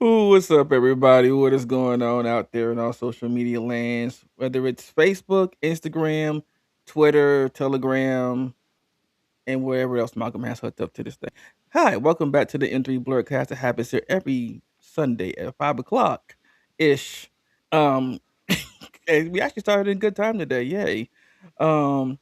Ooh, what's up, everybody? What is going on out there in all social media lands? Whether it's Facebook, Instagram, Twitter, Telegram, and wherever else Malcolm has hooked up to this thing. Hi, welcome back to the N3 Blurcast that happens here every Sunday at 5 o'clock ish. Um, and we actually started in good time today. Yay. Um,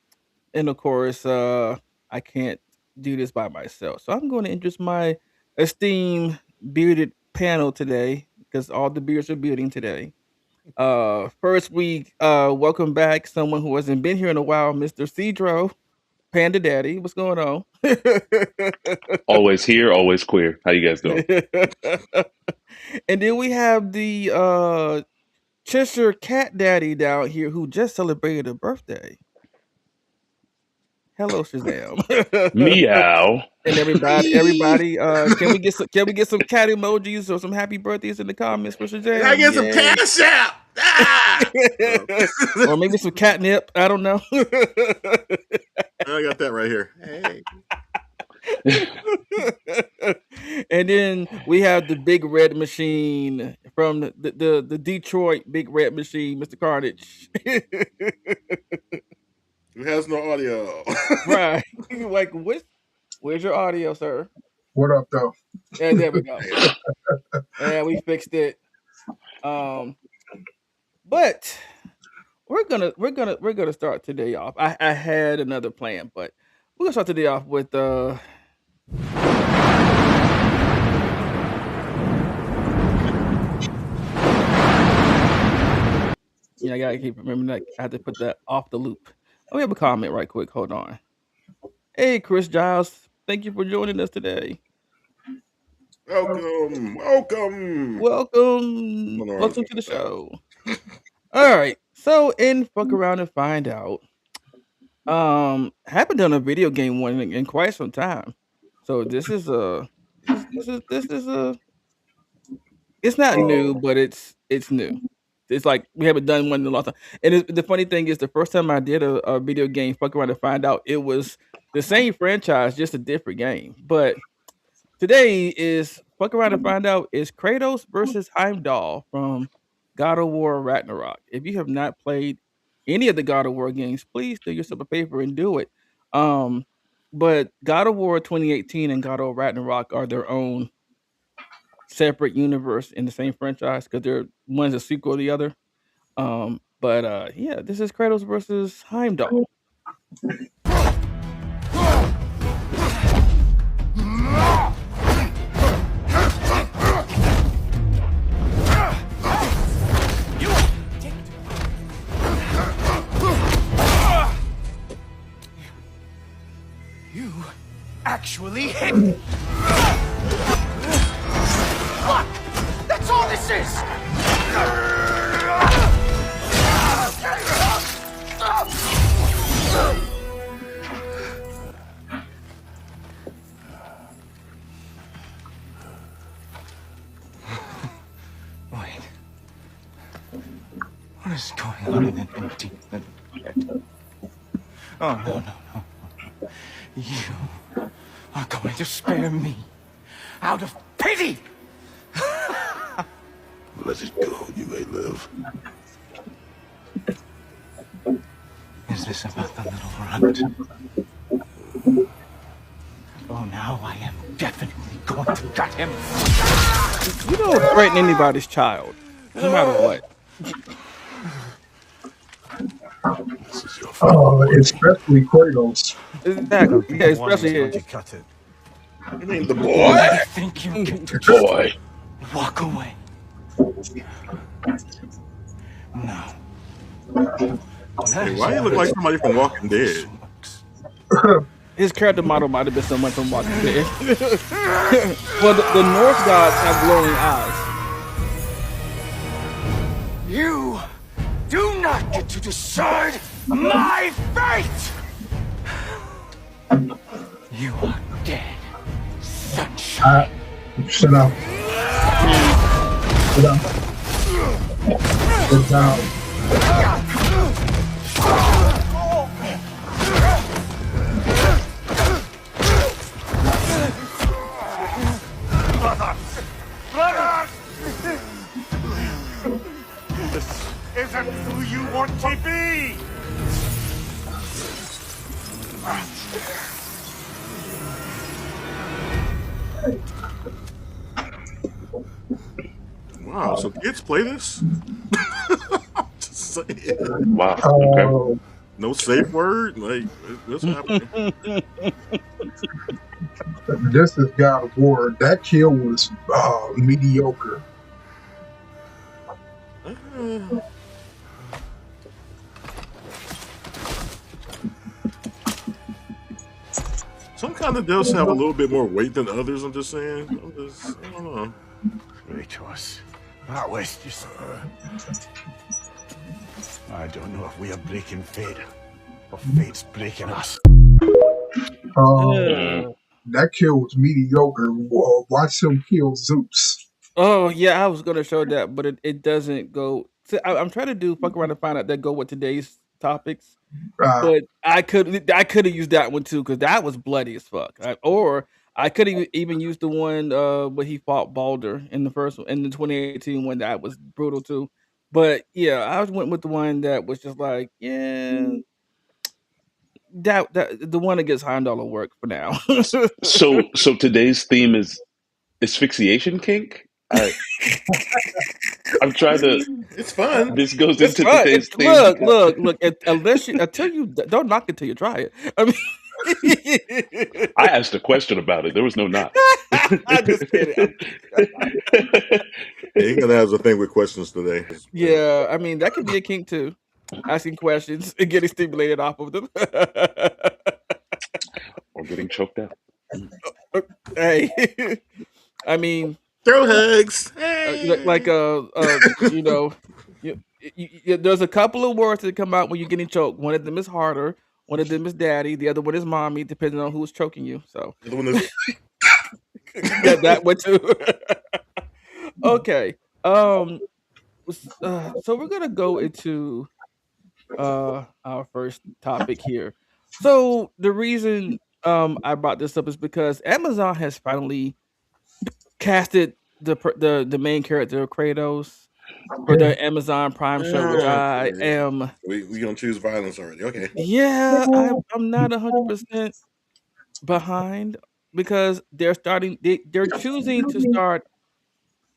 and of course, I can't do this by myself. So I'm going to introduce my esteemed bearded panel today because all the beards are bearding today. First we welcome back someone who hasn't been here in a while, Mr. Cedro, Panda Daddy. What's going on? Always here, always queer. How you guys doing? And then we have the Cheshire Cat Daddy down here who just celebrated a birthday. Hello, Shazam. Meow. And everybody, can we get some cat emojis or some happy birthdays in the comments for Can I Shazam? get some cash out? Ah! Or maybe some catnip. I don't know. I got that right here. Hey. And then we have the big red machine from the Detroit big red machine, Mr. Carnage. Who has no audio? Right. Like, where's your audio, sir? What up, though? And there we go. And we fixed it. But we're gonna start today off. I had another plan, but we're gonna start today off with I gotta keep remembering that I had to put that off the loop. Oh, we have a comment right quick. Hold on. Hey, Chris Giles, thank you for joining us today. Welcome. Welcome to the show. All right. So in fuck around and find out. Haven't done a video game one in quite some time. So this is a it's not new, but it's new. It's like we haven't done one in a long time. And the funny thing is, the first time I did a video game, fuck around and find out, it was the same franchise, just a different game. But today is fuck around and find out is Kratos versus Heimdall from God of War Ragnarok. If you have not played any of the God of War games, please do yourself a favor and do it. Um, but God of War 2018 and God of War Ragnarok are their own separate universe in the same franchise because they're one's a sequel to the other. But yeah, this is Kratos versus Heimdall. You actually hit me. Look, that's all this is. Wait. What is going on in that empty head? Oh, no. You are going to spare me out of pity! Let it go. You may live. Is this about the little runt? Oh, now I am definitely going to gut him. You don't threaten anybody's child, no matter what. This is your fault. Especially Kratos. Exactly. Yeah, especially You cut it. You mean the boy? I think you get to just Boy. walk away. No. Hey, why you look like somebody from Walking Dead? his character model might have been someone from Walking Dead. Well, the Norse gods have glowing eyes. You do not get to decide my fate! You are dead, sunshine. Sit down. Sit down. Sit down. This isn't who you want to be! Wow, so kids play this? Just saying. Wow. Okay. Uh, No safe word? Like, what's happening? this is God of War. That kill was mediocre. Some kind of deaths have a little bit more weight than others. I'm just saying. I don't know. Kratos, that was just... I don't know if we are breaking fate, or fate's breaking us. Uh, that kill was mediocre. Watch him kill Zeus. Oh yeah, I was gonna show that, but it doesn't go. See, I'm trying to do fuck around and find out that go with today's topics, Uh, but I could have used that one too because that was bloody as fuck. Or I could have even used the one where he fought Balder in the first in the 2018 one that was brutal too. But yeah, I went with the one that was just like yeah that the one that gets $100 work for now. So today's theme is asphyxiation kink. I'm trying to. It's fun. This goes It's into fun. today's It's theme because look. Unless you, until you don't knock it till you try it. I mean, I asked a question about it. There was no knock. I'm just kidding. Yeah, he gonna have a thing with questions today. Yeah, I mean that could be a kink too. Asking questions and getting stimulated off of them. Or getting choked out. Hey, I mean, Throw hugs. like Hey. you know, there's a couple of words that come out when you're getting choked. One of them is harder. One of them is daddy. The other one is mommy, depending on who's choking you. So The one that's that one too. Okay. Um. So we're gonna go into our first topic here. So the reason I brought this up is because Amazon has finally casted the main character of Kratos for their Amazon Prime show, which I okay. am. We gonna choose violence already. Okay. Yeah, I'm not 100% behind because they're choosing to start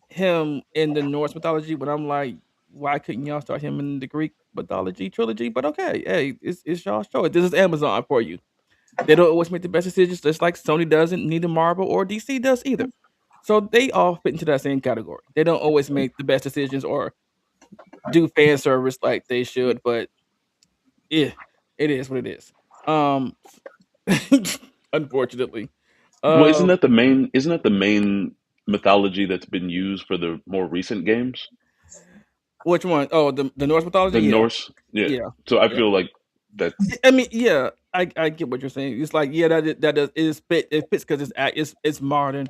him in the Norse mythology, but I'm like, why couldn't y'all start him in the Greek mythology trilogy? But okay, hey, it's y'all show. This is Amazon for you. They don't always make the best decisions, just like Sony doesn't, neither Marvel or DC does either. So they all fit into that same category. They don't always make the best decisions or do fan service like they should, but yeah, it is what it is. Um, unfortunately. Well, isn't Um, that the main? Isn't that the main mythology that's been used for the more recent games? which one? Oh, the Norse mythology. The Yeah, Norse. Yeah. yeah, So I yeah. feel like that's I mean, yeah, I get what you're saying. It's like, yeah, that does it is fit. It fits because it's modern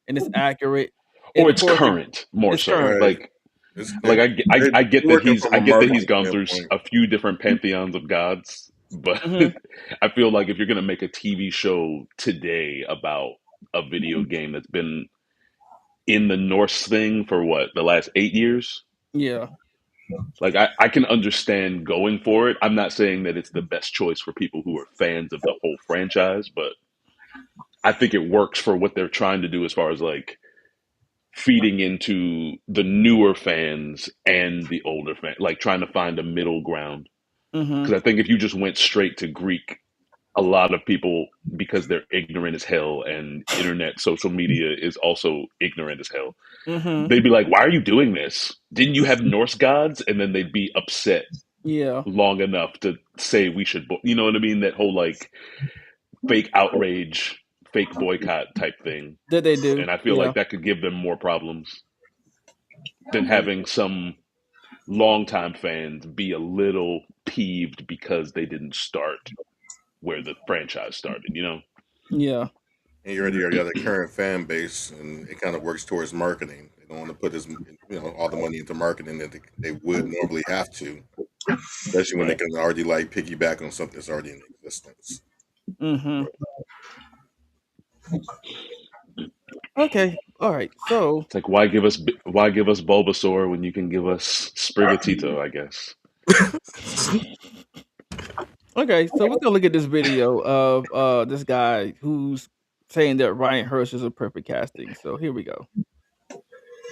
and it's accurate, and or of it's course current more it's so. current. Right. It's, Like they're, I get they're that working from I a get that marketing he's gone through standpoint. a few different pantheons of gods, but Hmm. I feel like if you're gonna make a TV show today about a video game that's been in the Norse thing for what, the last 8 years, Yeah. like I can understand going for it. I'm not saying that it's the best choice for people who are fans of the whole franchise, but I think it works for what they're trying to do as far as like feeding into the newer fans and the older fans, like trying to find a middle ground. Hmm. Because I think if you just went straight to Greek, a lot of people, because they're ignorant as hell, and internet social media is also ignorant as hell, Hmm. they'd be like, "Why are you doing this? Didn't you have Norse gods?" And then they'd be upset Yeah. long enough to say we should, you know what I mean? That whole like fake outrage, fake boycott type thing. That they do. And I feel Yeah. like that could give them more problems than having some longtime fans be a little peeved because they didn't start where the franchise started, you know? Yeah. And you already got a current fan base, and it kind of works towards marketing. They don't want to put all the money into marketing that they would normally have to, especially when they Right. can already like piggyback on something that's already in existence. Hmm. Okay. All right. So It's like why give us Bulbasaur when you can give us Sprigatito? I guess. Okay, so we're gonna look at this video of this guy who's saying that Ryan Hurst is a perfect casting. So here we go.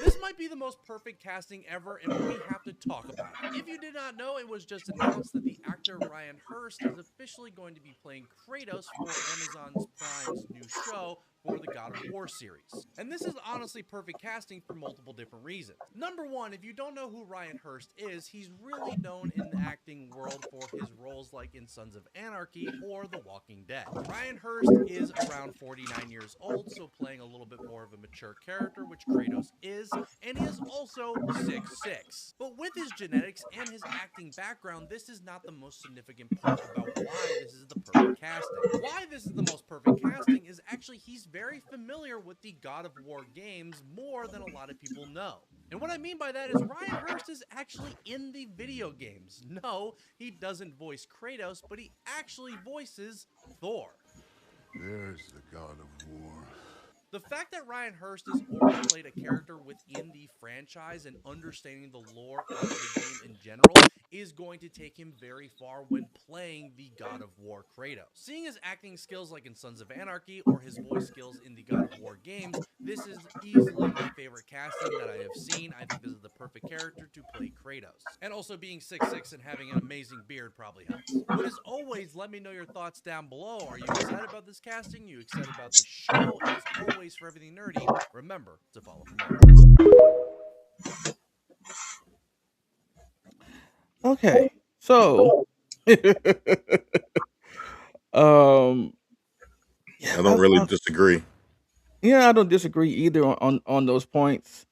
This might be the most perfect casting ever, and we have to talk about it. If you did not know, it was just announced that the actor Ryan Hurst is officially going to be playing Kratos for Amazon's Prime's new show for the God of War series. And this is honestly perfect casting for multiple different reasons. Number one, if you don't know who Ryan Hurst is, he's really known in the acting world for his roles like in Sons of Anarchy or The Walking Dead. Ryan Hurst is around 49 years old, so playing a little bit more of a mature character, which Kratos is, and he is also 6'6". But with his genetics and his acting background, this is not the most significant part about why this is the perfect casting. Why this is the most perfect casting is actually he's very familiar with the God of War games more than a lot of people know. And what I mean by that is Ryan Hurst is actually in the video games. No, he doesn't voice Kratos, but he actually voices Thor. There's the God of War. The fact that Ryan Hurst has already played a character within the franchise and understanding the lore of the game in general is going to take him very far when playing the God of War Kratos. Seeing his acting skills like in Sons of Anarchy or his voice skills in the God of War games, this is easily my favorite casting that I have seen. I think this is the perfect character to play Kratos. And also being 6'6" and having an amazing beard probably helps. But as always, let me know your thoughts down below. Are you excited about this casting? Are you excited about the show? As always, for everything nerdy, remember to follow for more. Okay, so um, yeah, I don't really disagree. yeah, I don't disagree either on those points.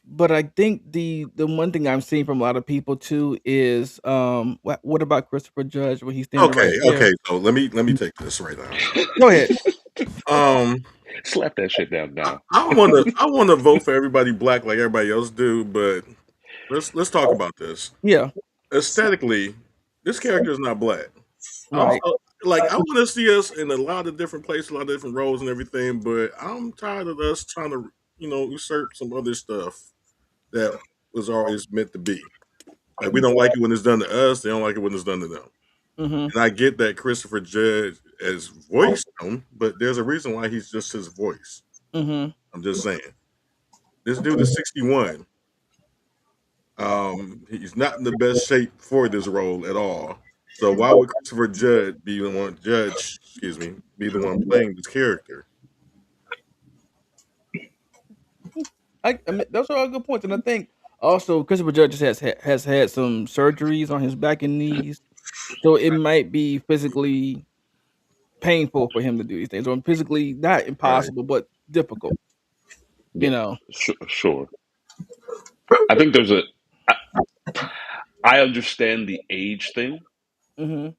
But I think the one thing I'm seeing from a lot of people too is what about Christopher Judge when he's standing right Okay, there? okay. So let me take this right now. Go ahead. Um, Slap that shit down now. I wanna vote for everybody black like everybody else do, but let's talk about this. Yeah, Aesthetically, this character is not black. right. Like I want to see us in a lot of different places, a lot of different roles and everything, but I'm tired of us trying to usurp some other stuff that was always meant to be. Like we don't like it when it's done to us, they don't like it when it's done to them. Mhm. And I get that Christopher Judge has voiced him, but there's a reason why he's just his voice. Mhm. I'm just saying. This dude is 61. He's not in the best shape for this role at all. So why would Christopher excuse me, be the one playing this character? I mean those are all good points, and I think also Christopher Judge has had some surgeries on his back and knees, so it might be physically painful for him to do these things, or physically not Right. impossible, but difficult. You Yeah, know. sure. I think there's a. I, I understand the age thing. Mhm.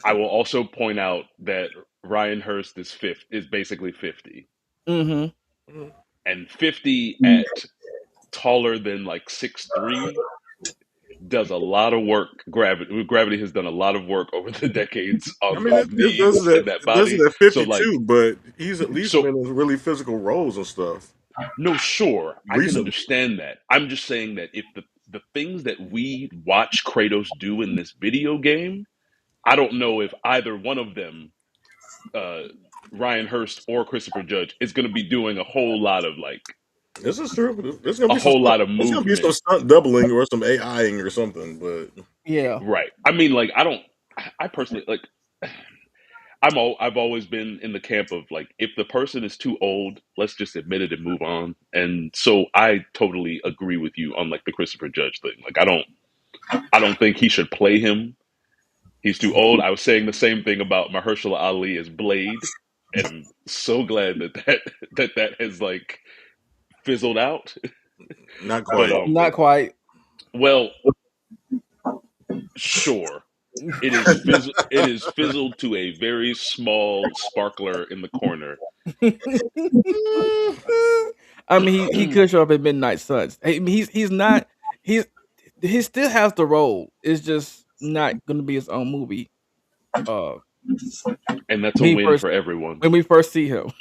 I will also point out that Ryan Hurst is basically 50, Mhm. Mhm. and 50 at taller than like 6'3" does a lot of work. Gravity has done a lot of work over the decades I on mean, those knees and that it does it body. at So like, 52, but he's at least so been in really physical roles and stuff no, sure, I can recently. understand that. I'm just saying that if the things that we watch Kratos do in this video game, I don't know if either one of them, uh, Ryan Hurst or Christopher Judge, is going to be doing a whole lot of like This is true. There's gonna a be some whole stunt. lot of There's gonna be some movement. stunt doubling or some AIing or something. But Yeah. Right. I mean, like, I don't. I personally like. I've always been in the camp of like, if the person is too old, let's just admit it and move on. And so I totally agree with you on like the Christopher Judge thing. Like, I don't think he should play him. He's too old. I was saying the same thing about Mahershala Ali as Blade, and I'm so glad that has like fizzled out. not But quite. Not quite. well, sure. It is fizzled to a very small sparkler in the corner. I mean, he could show up in Midnight Suns. I mean, he's not he's he still has the role. It's just not going to be his own movie. Uh, And that's a when he win first for everyone. when we first see him.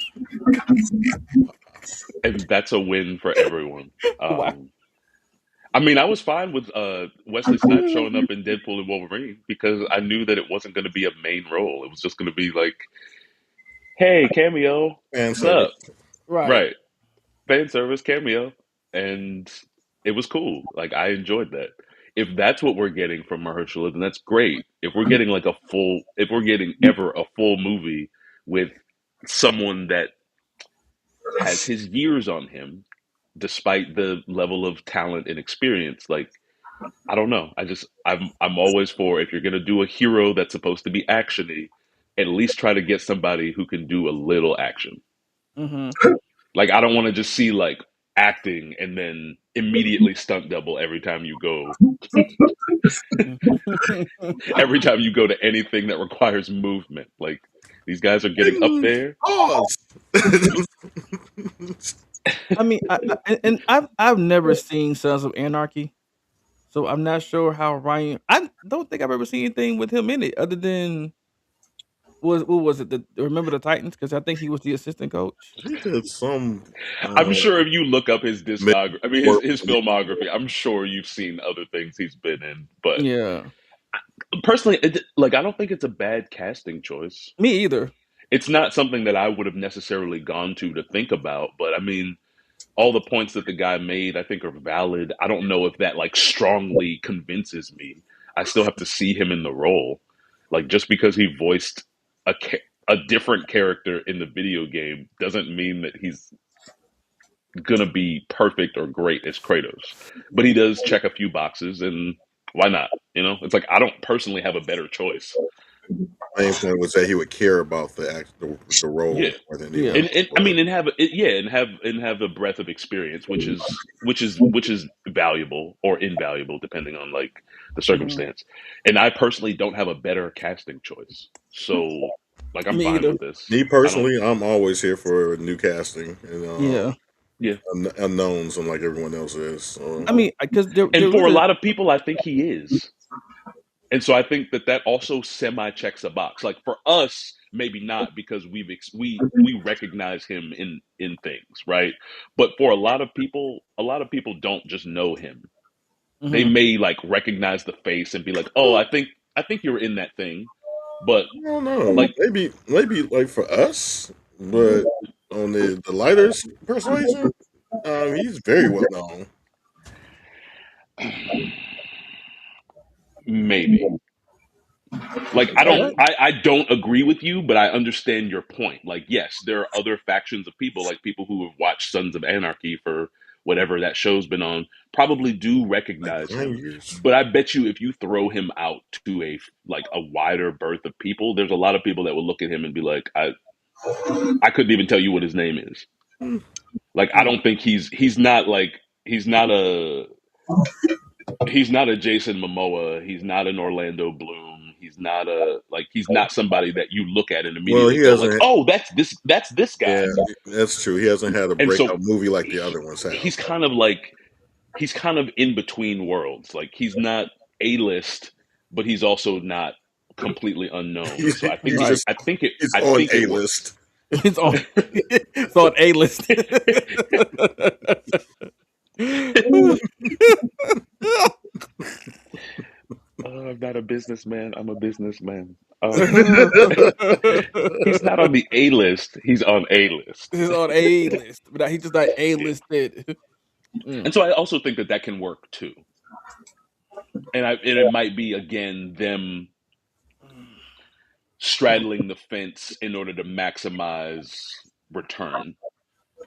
and that's a win for everyone. Wow. I mean, I was fine with Wesley Snipes showing up in Deadpool and Wolverine because I knew that it wasn't going to be a main role. It was just going to be like, "Hey, cameo, Fan what's up?" service. Right. Right, fan service cameo, and it was cool. Like I enjoyed that. If that's what we're getting from Mahershala, then that's great. If we're getting like if we're getting ever a full movie with someone that has his years on him, despite the level of talent and experience, like I don't know. I'm always for if you're gonna do a hero that's supposed to be actiony, at least try to get somebody who can do a little action. Mhm. Like I don't want to just see like acting and then immediately stunt double every time you go to anything that requires movement. Like these guys are getting up And there. pause. I mean, and I've never seen Sons of Anarchy, so I'm not sure how Ryan. I don't think I've ever seen anything with him in it other than was what was it? The Remember the Titans? Because I think he was the assistant coach. He did some I'm uh, sure if you look up his mid discography, I mean work. his filmography, I'm sure you've seen other things he's been in. But Yeah, personally, like I don't think it's a bad casting choice. me either. It's not something that I would have necessarily gone to think about. But I mean, all the points that the guy made, I think, are valid. I don't know if that like strongly convinces me. I still have to see him in the role. Like just because he voiced a different character in the video game doesn't mean that he's gonna be perfect or great as Kratos. But he does check a few boxes, and why not? You know, it's like I don't personally have a better choice. Main point was that he would care about the role Yeah, more than he Yeah. would. and I But mean, and have a breadth of experience, which is valuable or invaluable depending on like the Mhm. circumstance. And I personally don't have a better casting choice, so like I'm Me fine either. with this. me I don't. personally, I'm always here for new casting and Yeah. Yeah, unknowns, unlike everyone else is. So I mean, because and there for a really. lot of people, I think he is. And so I think that that also semi checks a box. Like for us, maybe not because we recognize him in things, right? But for a lot of people don't just know him. They Mhm. may like recognize the face and be like, "Oh, I think you're in that thing." But I don't know. like Maybe like for us, but on the lighter's persuasion, he's very well known. maybe like Alright. I don't agree with you, but I understand your point. Like yes, there are other factions of people, like people who have watched Sons of Anarchy for whatever that show's been on, probably do Like recognize 9 him. years. But I bet you if you throw him out to a wider berth of people, there's a lot of people that will look at him and be like, I couldn't even tell you what his name is. Hmm. Like I Mm. don't think he's not like he's not a Jason Momoa. He's not an Orlando Bloom. He's not somebody that you look at and Well, immediately he go like, hasn't. oh, that's this guy. Yeah, that's true. He hasn't had a And so breakout movie like the he, other ones have. he's kind of like he's kind of in between worlds. Like he's not a list, but he's also not completely unknown. He's, So he's Right. just he's I on think a it list. works. It's on it's on A list. I'm not a businessman. I'm a businessman. He's not on the A list. He's on A list. It's on A list, but he just not A Yeah. listed. Mm. And so I also think that that can work too. And it might be again them straddling the fence in order to maximize return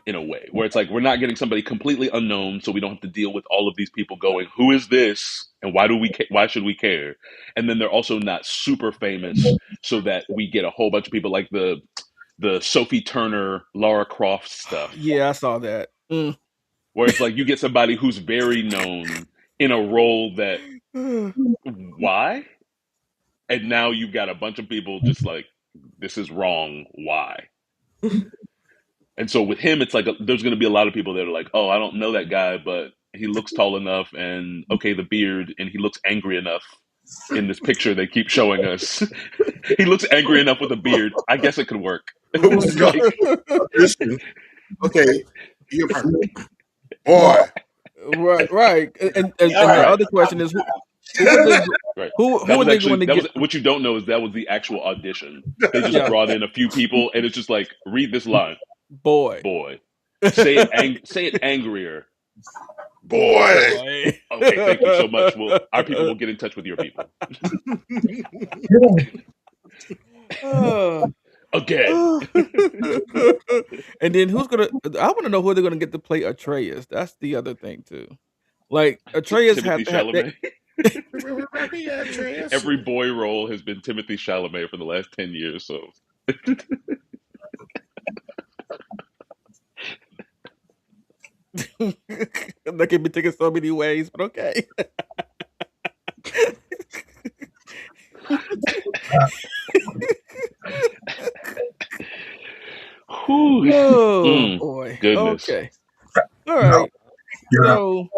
in a way where it's like we're not getting somebody completely unknown, so we don't have to deal with all of these people going, who is this and why should we care? And then they're also not super famous, so that we get a whole bunch of people like the Sophie Turner, Lara Croft stuff, Yeah, I saw that. Mm. where it's like you get somebody who's very known in a role that why, and now you've got a bunch of people just like this is wrong, why? And so with him, it's like there's going to be a lot of people that are like, oh, I don't know that guy, but he looks tall enough, and okay, the beard, and he looks angry enough in this picture they keep showing us. He looks angry enough with a beard. I guess it could work. What was the Like, audition? Okay, you're right. Boy. Right. All And the right. Right, other question is who would they right. who That are was they actually going to that get? was what you don't know is that was the actual audition. They just Yeah, brought in a few people, and it's just like read this line, boy, boy. Say it angrier, boy. Boy. boy. Okay, thank you so much. Our people will get in touch with your people Uh, again. and then who's gonna? I want to know who they're gonna get to play Atreus. That's the other thing too. Like Atreus Timothy have they, Chalamet. Yeah, Trans. Every boy role has been Timothy Chalamet for the last 10 years. So that can be taken so many ways, but okay. Whew. Oh Mm, boy. goodness. Okay. All No, right. you're not. So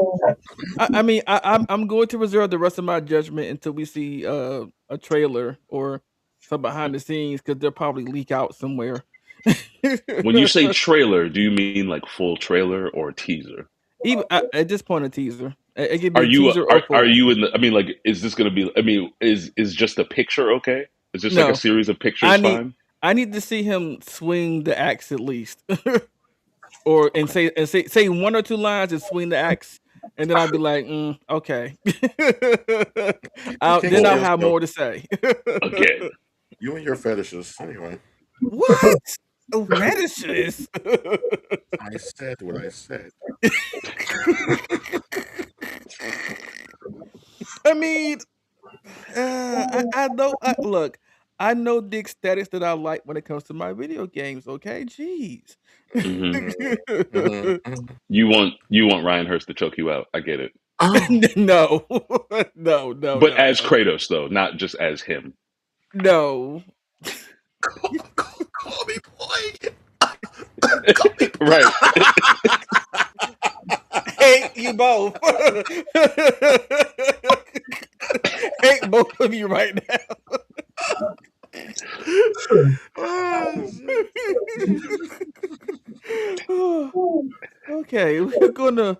I mean I'm going to reserve the rest of my judgment until we see a trailer or some behind the scenes because they'll probably leak out somewhere. When you say trailer, do you mean like full trailer or teaser? Even at this point, a teaser. It could be Are a you teaser or are full. you in the? I mean, like, is this going to be? I mean, is just a picture okay? Is just like a No, series of I pictures need fine? I need to see him swing the axe at least, or Okay. say one or two lines and swing the axe, and then I'll be like, okay. You can't Then see I'll Boy, have yourself. more to say. again. You and your fetishes. Anyway, What? Oh, fetishes? I said what I said. I mean, I know. Look, I know the aesthetics that I like when it comes to my video games. Okay, jeez. Hmm. Mhm. You want Ryan Hurst to choke you out. I get it. Oh, No, no, no, But no, as no, Kratos, though, not just as him. no. call me boy. Call me. Right. Hate you both. Hate both of you right now. Oh, shit. Okay, we're gonna.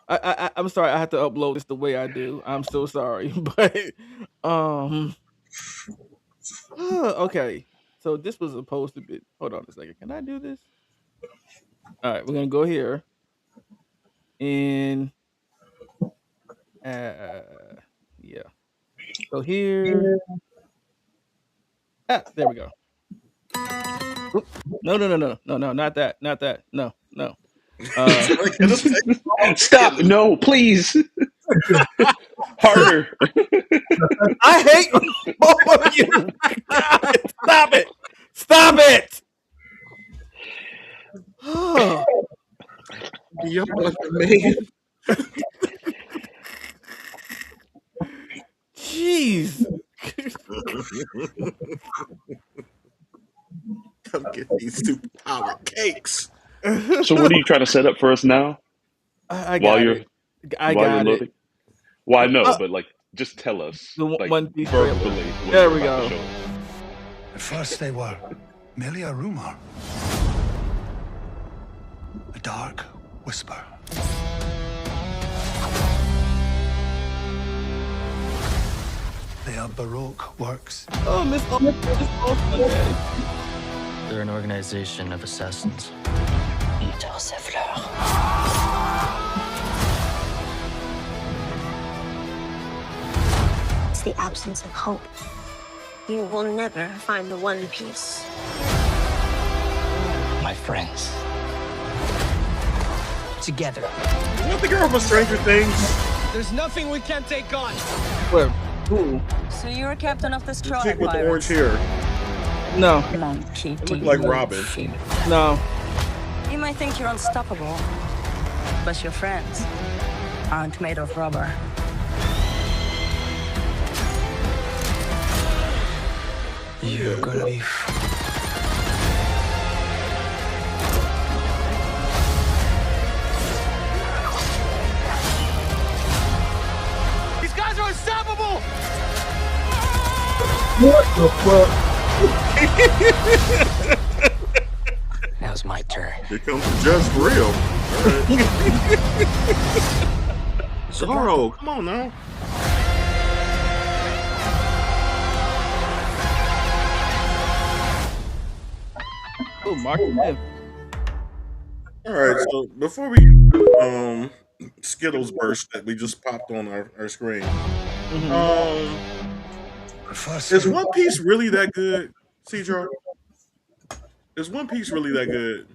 I'm sorry. I have to upload this the way I do. I'm so sorry, but um. Okay, so this was supposed to be. Hold on a second. Can I do this? All right, we're gonna go here and yeah. So here. There we go. Oop. No, no, no, no, no, no, not that, not that. No, no. Uh, Stop! No, please. Harder. I hate both of you. God, stop it! Stop it! Oh, Y'all like the man. jeez. Come get these superpowered cakes. So, what are you trying to set up for us now? I While got you're it. I while you're got it. loading? Well, I know, Uh, but like, just tell us, the like, One Piece trailer. verbally when There you're we about to go. show us. At first they were merely a rumor, a dark whisper. They are Baroque works. Oh, Miss Sunday. They're an organization of assassins. Dans sa fleur. It's the absence of hope. You will never find the one piece. My friends. Together. Not the girl from Stranger Things. There's nothing we can't take on. Where? Who? So you're a captain of this The troll chick with the orange hair. No, It looked like Robin. no. You might think you're unstoppable, but your friends aren't made of rubber. You're gonna be These guys are unstoppable. What the fuck? Now's my turn. Here comes the judge for real. All right. Zorro, come on now. Oh, March 10th. All right, so before we um Skittles burst that we just popped on our screen, Hmm. um, First is they One Piece really that good, Cedro? Is One Piece really that good?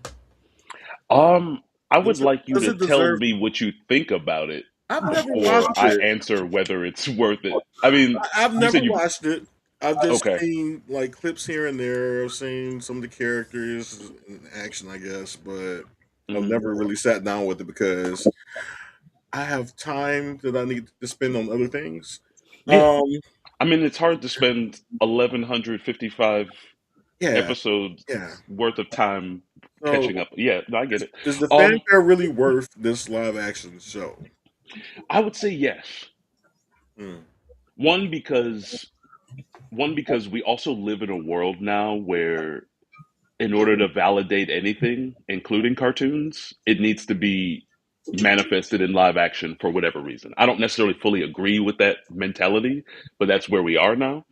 Um, I would Does it like you does to it tell deserve? me what you think about it I've never before watched I it. answer whether it's worth it. I mean, I've you never said you watched it. I've just okay. seen like clips here and there. I've seen some of the characters in action, I guess, but I've Hmm. never really sat down with it because I have time that I need to spend on other things. Yeah, Um, I mean, it's hard to spend 1,155 yeah, episodes yeah. worth of time So, catching up. Yeah, no, I get it. is the Um, fanfare really worth this live action show? I would say yes. Hmm. One because one because we also live in a world now where in order to validate anything, including cartoons, it needs to be manifested in live action for whatever reason. I don't necessarily fully agree with that mentality, but that's where we are now.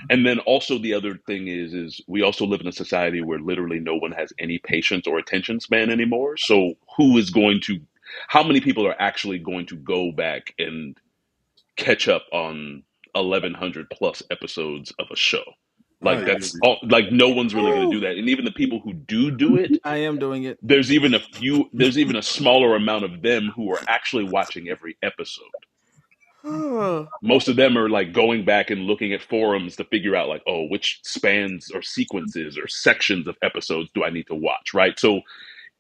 And then also the other thing is we also live in a society where literally no one has any patience or attention span anymore. So who is going to how many people are actually going to go back and catch up on 1,100 plus episodes of a show? I Like agree. that's all, like no one's really going to Woo! do that. And even the people who do it, I am doing it. there's even a smaller amount of them who are actually watching every episode. Most of them are like going back and looking at forums to figure out like, oh, which spans or sequences or sections of episodes do I need to watch, right? So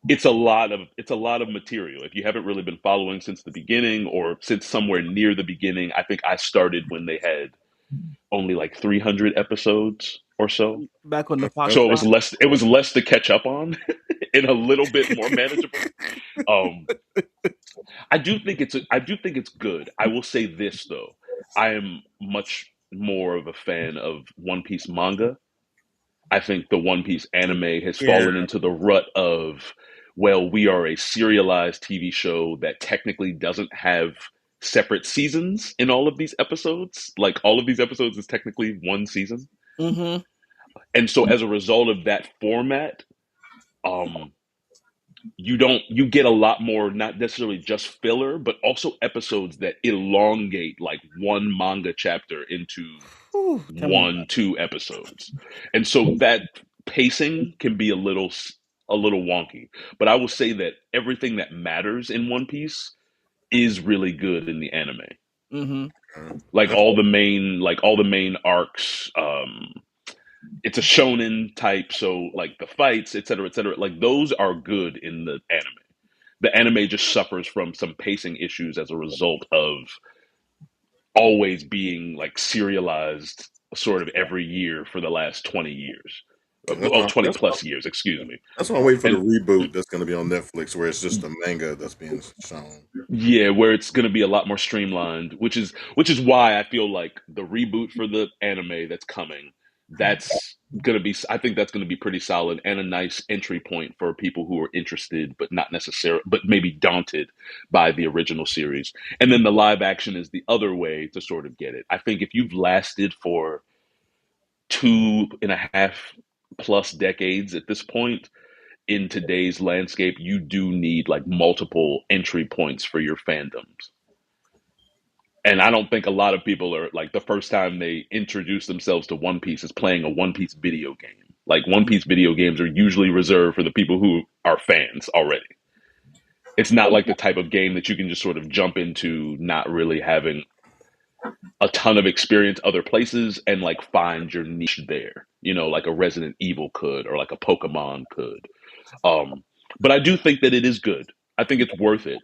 it's a lot of material. If you haven't really been following since the beginning or since somewhere near the beginning, I think I started when they had only like 300 episodes or so. Back when the Fox So stopped. it was less to catch up on and a little bit more manageable. Um I do think it's good. I will say this though. I am much more of a fan of One Piece manga. I think the One Piece anime has Yeah, fallen into the rut of, well, we are a serialized TV show that technically doesn't have separate seasons in all of these episodes. Like all of these episodes is technically one season. Hmm. And so as a result of that format, um you get a lot more, not necessarily just filler, but also episodes that elongate like one manga chapter into Whew, tell me about 1 2 episodes. And so that pacing can be a little wonky, but I will say that everything that matters in One Piece is really good in the anime. it. Hmm. Like that's all the main arcs, it's a shonen type, so like the fights, et cetera, like those are good in the anime. The anime just suffers from some pacing issues as a result of always being like serialized sort of every year for the last 20 years. that's Oh, why 20 that's why plus years, excuse me. that's why I'm waiting for the And reboot that's going to be on Netflix, where it's just a manga that's being shown. yeah, where it's going to be a lot more streamlined, which is why I feel like the reboot for the anime that's coming, that's going to be I think that's going to be pretty solid and a nice entry point for people who are interested but not necessarily but maybe daunted by the original series. And then the live action is the other way to sort of get it. I think if you've lasted for 2.5 plus decades at this point, in today's landscape, you do need like multiple entry points for your fandoms. And I don't think a lot of people are like the first time they introduce themselves to One Piece is playing a One Piece video game. Like One Piece video games are usually reserved for the people who are fans already. It's not like the type of game that you can just sort of jump into not really having a ton of experience other places and like find your niche there. You know, like a Resident Evil could or like a Pokemon could. Um, but I do think that it is good. I think it's worth it.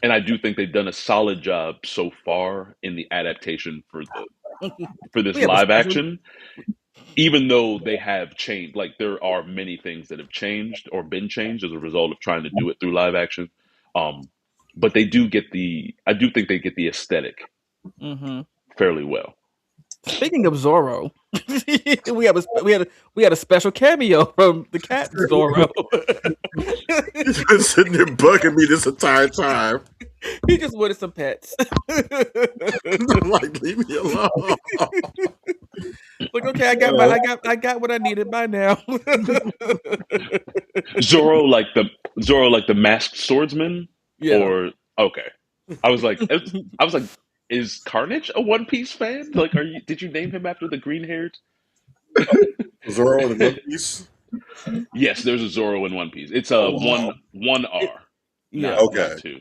And I do think they've done a solid job so far in the adaptation it. for this We have a live special. action, even though they have changed. Like there are many things that have changed or been changed as a result of trying to do it through live action. Um, but they do get I do think they get the aesthetic Hmm. fairly well. Speaking of Zorro. We had a special cameo from the cat Zorro. He's been sitting there bugging me this entire time. He just wanted some pets. Like, leave me alone. Like, okay, I got what I needed by now. Zorro like the masked swordsman, Yeah. or okay. I was like, I was like, is Carnage a One Piece fan? Like, are you? Did you name him after the green haired? Zorro in One Piece. Yes, there's a Zorro in One Piece. It's Oh a wow. one It, R, yeah. Okay. not two.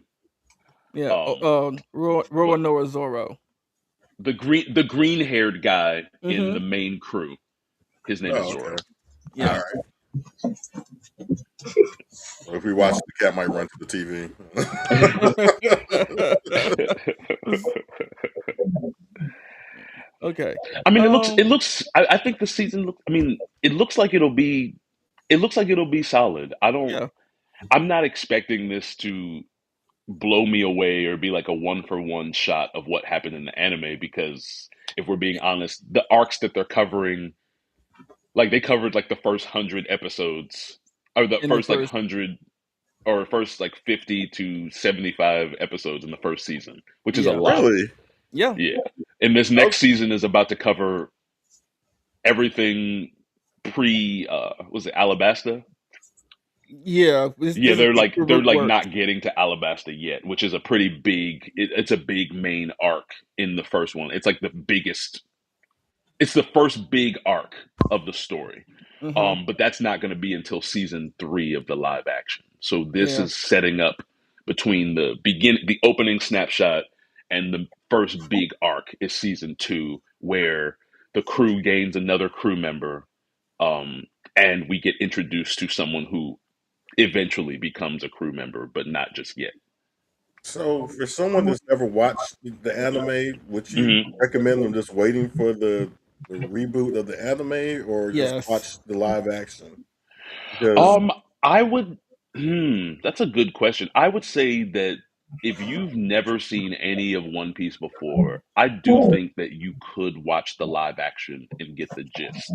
Yeah. Um, but Roanoa Zorro. the green haired guy in Mm-hmm. the main crew, his name is Oh, okay. Zorro. All Yeah. right. Well, if we watch, the cat might run to the TV. Okay. I mean, Um. it looks. I think the season look. I mean, it looks like it'll be. It looks like it'll be solid. I don't. Yeah. I'm not expecting this to blow me away or be like a one for one shot of what happened in the anime because if we're being honest, the arcs that they're covering, like they covered like the first 100 episodes or the In the first like first. 100 or first like 50 to 75 episodes in the first season, which is a Yeah. lot. Really? Yeah. Yeah. And this Oh, next season is about to cover everything pre was it Alabasta? Yeah. Yeah, This is extra they're like work. not getting to Alabasta yet, which is a pretty big. It's a big main arc in the first one. It's like the biggest. It's the first big arc of the story, Mm-hmm. but that's not going to be until season 3 of the live action. So this Yeah. is setting up between the opening snapshot, and the first big arc is season 2, where the crew gains another crew member, um, and we get introduced to someone who eventually becomes a crew member, but not just yet. so for someone that's never watched the anime, would you hmm recommend them just waiting for the reboot of the anime, or just Yes. watch the live action? Because Um, I would. That's a good question. I would say that if you've never seen any of One Piece before, I do think that you could watch the live action and get the gist.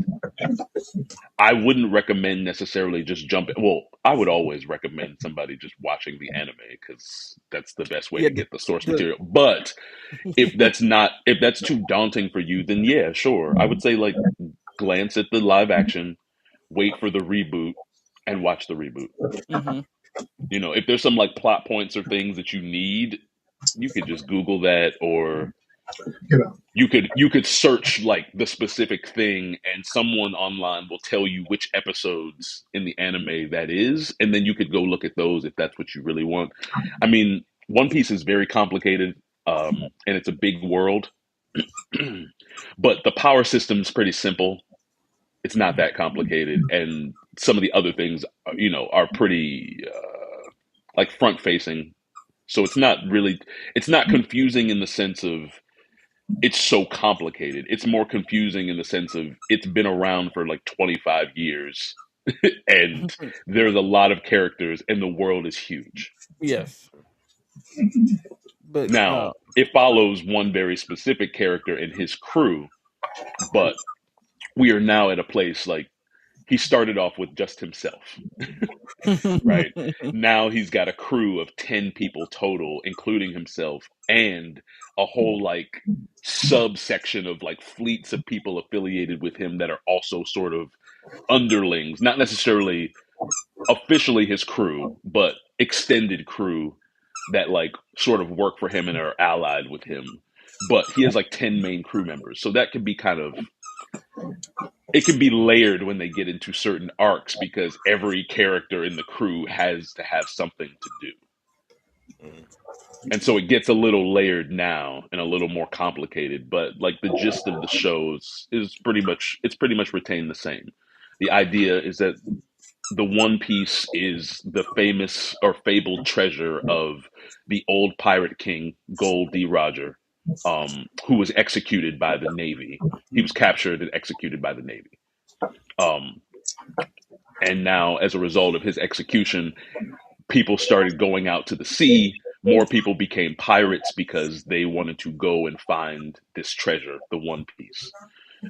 I wouldn't recommend necessarily just jumping. Well, I would always recommend somebody just watching the anime because that's the best way Yeah. to get the source The material. But if that's too daunting for you, then yeah, sure. I would say like glance at the live action, wait for the reboot, and watch the reboot. mm-hmm. If there's some like plot points or things that you need, you could just Google that, or you know, you could search like the specific thing, and someone online will tell you which episodes in the anime that is, and then you could go look at those if that's what you really want. I mean, One Piece is very complicated, and it's a big world, but the power system is pretty simple. It's not that complicated, and some of the other things, are pretty like front facing. So it's not confusing in the sense of it's so complicated. It's more confusing in the sense of it's been around for like 25 years and there's a lot of characters and the world is huge. Yes. But Now, it follows one very specific character and his crew, but we are now at a place like he started off with just himself, right? Now he's got a crew of 10 people total, including himself, and a whole like subsection of like fleets of people affiliated with him that are also sort of underlings, not necessarily officially his crew, but extended crew that like sort of work for him and are allied with him. But he has like 10 main crew members. So that can be it can be layered when they get into certain arcs because every character in the crew has to have something to do. And so it gets a little layered now and a little more complicated, but like the gist of the shows is pretty much retained the same. The idea is that the One Piece is the famous or fabled treasure of the old pirate king, Gold D. Roger, who was executed by the Navy. He was captured and executed by the Navy. Um, and now, as a result of his execution, people started going out to the sea. More people became pirates because they wanted to go and find this treasure, the One Piece.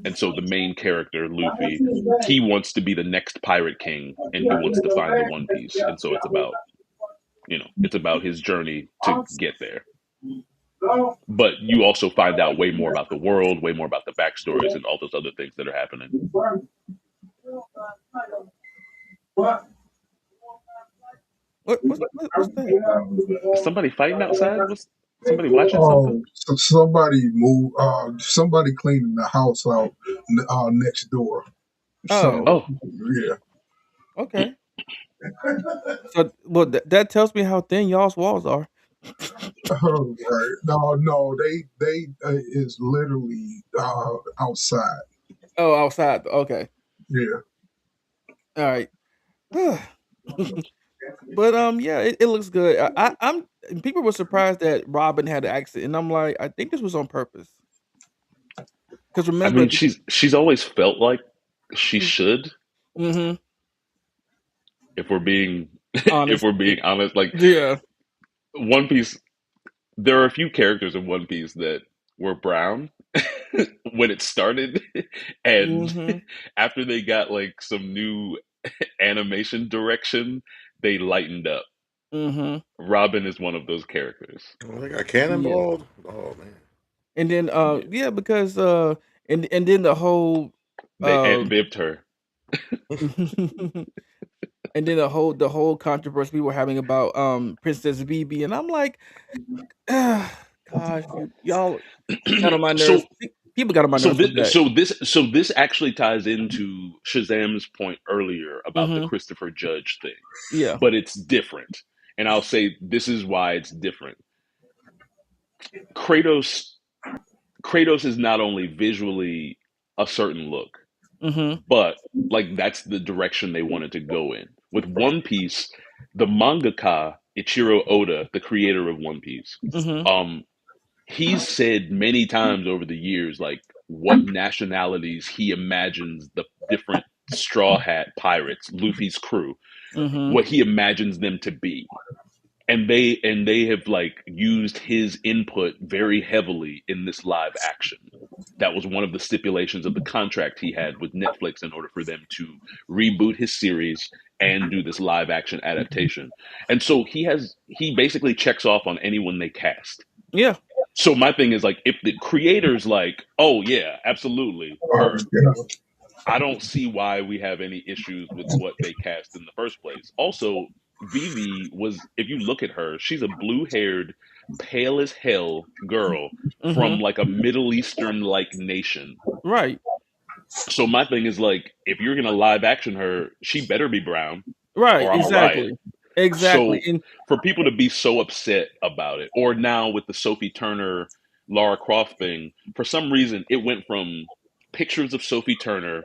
And so the main character, Luffy, he wants to be the next pirate king, and he wants to find the One Piece. And so it's about, it's about his journey to get there. But you also find out way more about the world, way more about the backstories, and all those other things that are happening. What's that? Somebody fighting outside? Was somebody watching something? Oh, so somebody moved. Somebody cleaning the house out next door. Oh, So Oh, yeah. okay. So, well, that tells me how thin y'all's walls are. Oh, right. No, they is literally outside. Oh, outside. Okay. Yeah. All right. But yeah, it looks good. I'm people were surprised that Robin had an accent, and I'm like, I think this was on purpose. Because I remember, mean, she's always felt like she she, should, mm-hmm, if we're being if honest, we're being honest. Like yeah, One Piece, there are a few characters in One Piece that were brown when it started, and mm-hmm, after they got like some new animation direction, they lightened up. mm-hmm, Robin is one of those characters. Oh, they got yeah, cannonballed. Oh man. and then Yeah. yeah, because and then the whole They uh, Aunt Bibbed her. and then the whole controversy we were having about Princess BB, and I'm like, gosh, y'all got on my nerves. so People got on my so nerves this with that. so this actually ties into Shazam's point earlier about the Mm-hmm. Christopher Judge thing, Yeah. but it's different. And I'll say this is why it's different. Kratos Kratos is not only visually a certain look, Mm-hmm. but like that's the direction they wanted to go in. With One Piece, the mangaka Ichiro Oda, the creator of One Piece, Mm-hmm. um, he's said many times over the years like what nationalities he imagines the different straw hat pirates, Luffy's crew, Mm-hmm. what he imagines them to be. And they have like used his input very heavily in this live action. That was one of the stipulations of the contract he had with Netflix in order for them to reboot his series and do this live action adaptation. And so he basically checks off on anyone they cast. Yeah. So my thing is like if the creator's like, "Oh yeah, absolutely, her," Yeah. I don't see why we have any issues with what they cast in the first place. Also, Vivi was, if you look at her, she's a blue-haired, pale as hell girl Mm-hmm. from like a Middle Eastern like nation. Right. So my thing is like, if you're gonna live action her, she better be brown, Right. or I'm a riot. Exactly. Exactly. So And for people to be so upset about it, or now with the Sophie Turner, Lara Croft thing, for some reason it went from pictures of Sophie Turner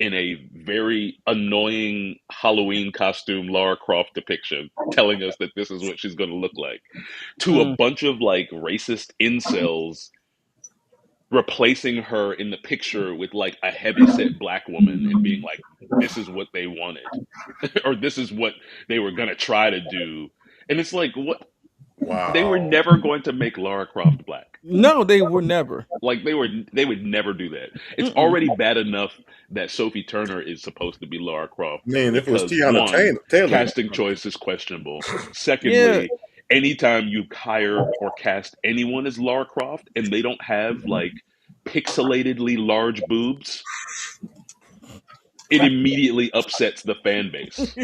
in a very annoying Halloween costume Lara Croft depiction, telling us that this is what she's going to look like, to a mm, bunch of like racist incels replacing her in the picture with like a heavyset black woman and being like, this is what they wanted, or this is what they were going to try to do. And it's like, what? They were Wow. never going to make Lara Croft black. no, they were never. Like they would never do that. It's Mm-mm. already bad enough that Sophie Turner is supposed to be Lara Croft Man, if it was because Tiana one, Taylor. casting choice is questionable. Yeah. Secondly, anytime you hire or cast anyone as Lara Croft and they don't have like pixelatedly large boobs, it immediately upsets the fan base.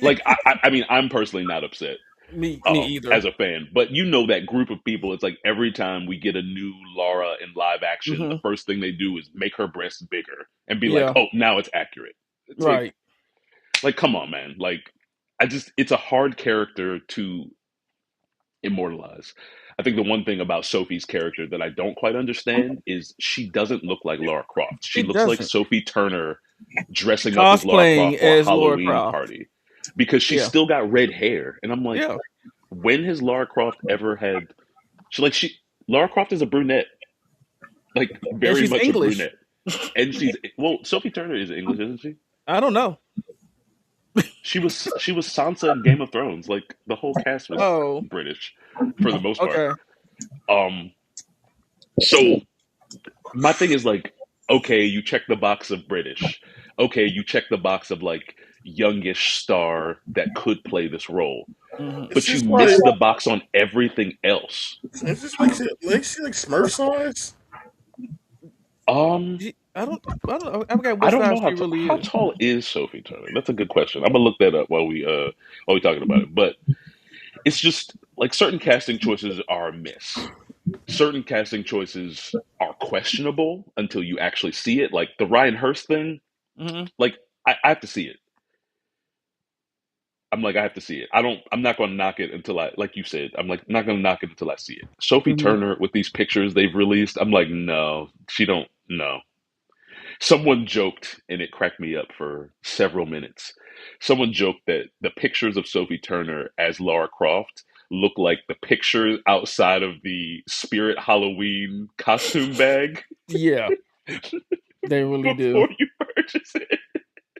Like I mean, I'm personally not upset me either. as a fan. But you know that group of people, it's like every time we get a new Laura in live action, the Mm-hmm. first thing they do is make her breasts bigger and be like, Yeah. "Oh, now it's accurate." It's Right. like come on, man. Like it's a hard character to immortalize. I think the one thing about Sophie's character that I don't quite understand is she doesn't look like Lara Croft. She She looks like doesn't. Sophie Turner dressing up as Lara Cosplaying Croft for a as Laura Halloween Croft. party because she's Yeah. still got red hair. And I'm like, Yeah. when has Lara Croft ever had she Lara Croft is a brunette, like And very she's much a English. brunette. And she's well, Sophie Turner is English, isn't she? I don't know. She was Sansa in Game of Thrones. Like the whole cast was Oh. British for the most part. Okay. Um so my thing is like, Okay, you check the box of British. Okay, you check the box of like youngish star that could play this role. Mhm. It's But you just like miss the box on everything else. it's just like she like Smurf size. Um, I forgot I what don't size know she really how is. tall is Sophie Turner. That's a good question. I'm gonna look that up while we talking about it. But it's just like certain casting choices are a miss. Certain casting choices are questionable until you actually see it. Like the Ryan Hurst thing. Mhm. Like I have to see it. I'm like I have to see it. I'm not going to knock it until I like you said. I'm like not going to knock it until I see it. Sophie Mhm. Turner with these pictures they've released. I'm like no, she don't no. Someone joked, and it cracked me up for several minutes. Someone joked that the pictures of Sophie Turner as Lara Croft look like the pictures outside of the Spirit Halloween costume bag Yeah, they really do. before you purchase it.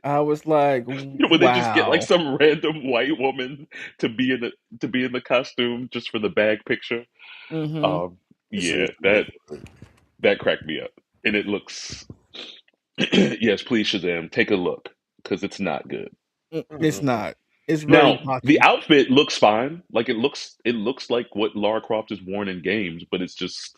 I was like, Where they just get like wow. some random white woman to be in the costume just for the bag picture. Mhm. Um, This yeah, is that cracked me up, and it looks. Yes, please Shazam, take a look because it's not good. It's not. It's very Now, the blocky. outfit looks fine. Like it looks like what Lara Croft has worn in games, but it's just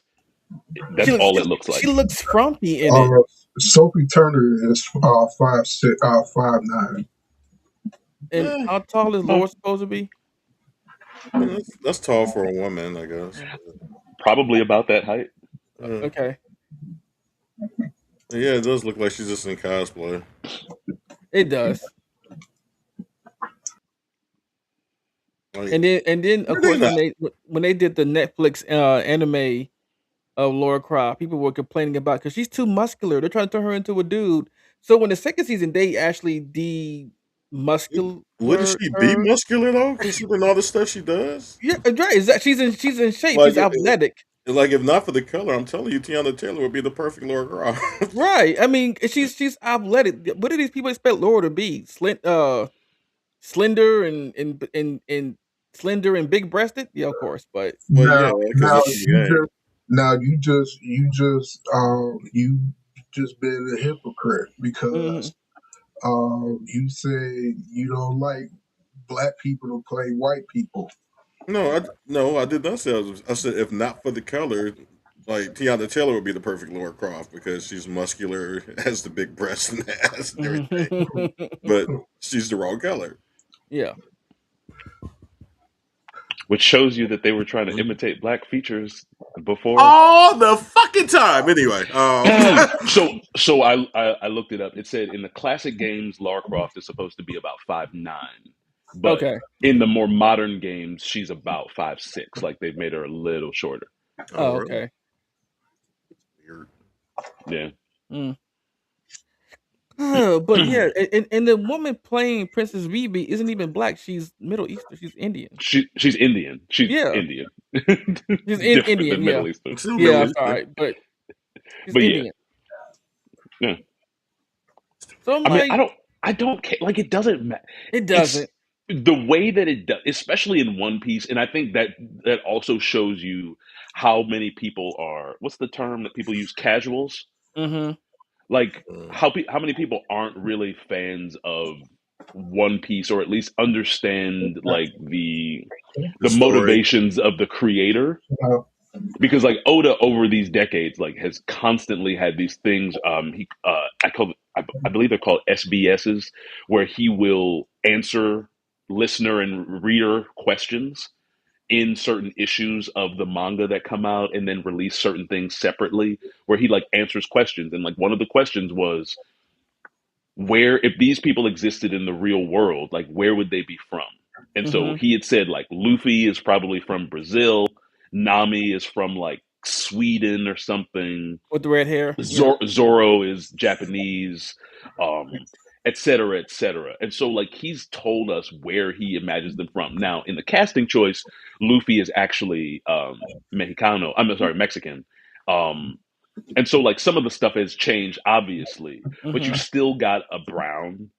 She that's looks all she, it looks she like. looks frumpy in Uh, it, Sophie Turner is 5'6", 5'9". and eh, how tall is Uh, Laura supposed to be? that's tall for a woman, I guess. Probably about that height. Yeah, Okay, yeah, it does look like she's just in cosplay. it does. Like, And then of were they course not? when they did the Netflix anime of Laura Croft, people were complaining about because she's too muscular. They're trying to turn her into a dude. So when the second season they actually de-muscular Wouldn't she be her. muscular though, considering all the stuff she does? Yeah, right. Is that she's in shape. Like, She's athletic. if not for the color, I'm telling you, Tiana Taylor would be the perfect Laura Croft. Right. I mean, she's athletic. What do these people expect Laura to be? Slender and slender and big breasted? Yeah, of course. But Well, yeah, Now, because now that's in the you game. just, you just been a hypocrite mhm. because you say you don't like black people to play white people. No, I did not say. I said if not for the color, like Tiana Taylor would be the perfect Laura Croft because she's muscular, has the big breasts and ass and everything. But she's the wrong color. Yeah. Which shows you that they were trying to imitate black features before. All the fucking time. Anyway, So I looked it up. It said in the classic games, Lara Croft is supposed to be about 5'9", but Okay. in the more modern games, she's about 5'6". Like they've made her a little shorter. oh Oh, really? okay. Weird. Yeah, Mm. But yeah, and the woman playing Princess Vivi isn't even black. She's Middle Eastern. She's Indian. she's Indian. She's Yeah, Indian, she's different Indian. than Yeah, Middle Eastern. It's still yeah. Middle I'm Eastern. sorry, but she's But yeah, Indian. yeah. So I'm I mean, like, I don't care. Like, it doesn't matter. it It's doesn't. the way that it does, especially in One Piece, and I think that that also shows you how many people are. What's the term that people use? Casuals. Mm-hmm. Like Uh, how many people aren't really fans of One Piece, or at least understand like the the story. motivations of the creator, Uh, because like Oda over these decades like has constantly had these things he I believe they're called SBSs, where he will answer listener and reader questions in certain issues of the manga that come out and then release certain things separately, where he like answers questions, and like one of the questions was, where if these people existed in the real world, like where would they be from? And so Mm-hmm. he had said like Luffy is probably from Brazil, Nami is from like Sweden or something, With the red hair. Yeah. Zoro is Japanese, et cetera, et cetera. And so like he's told us where he imagines them from. Now in the casting choice, Luffy is actually Mexicano. I'm sorry, Mexican. Um, and so like some of the stuff has changed obviously, but you Mm-hmm. still got a brown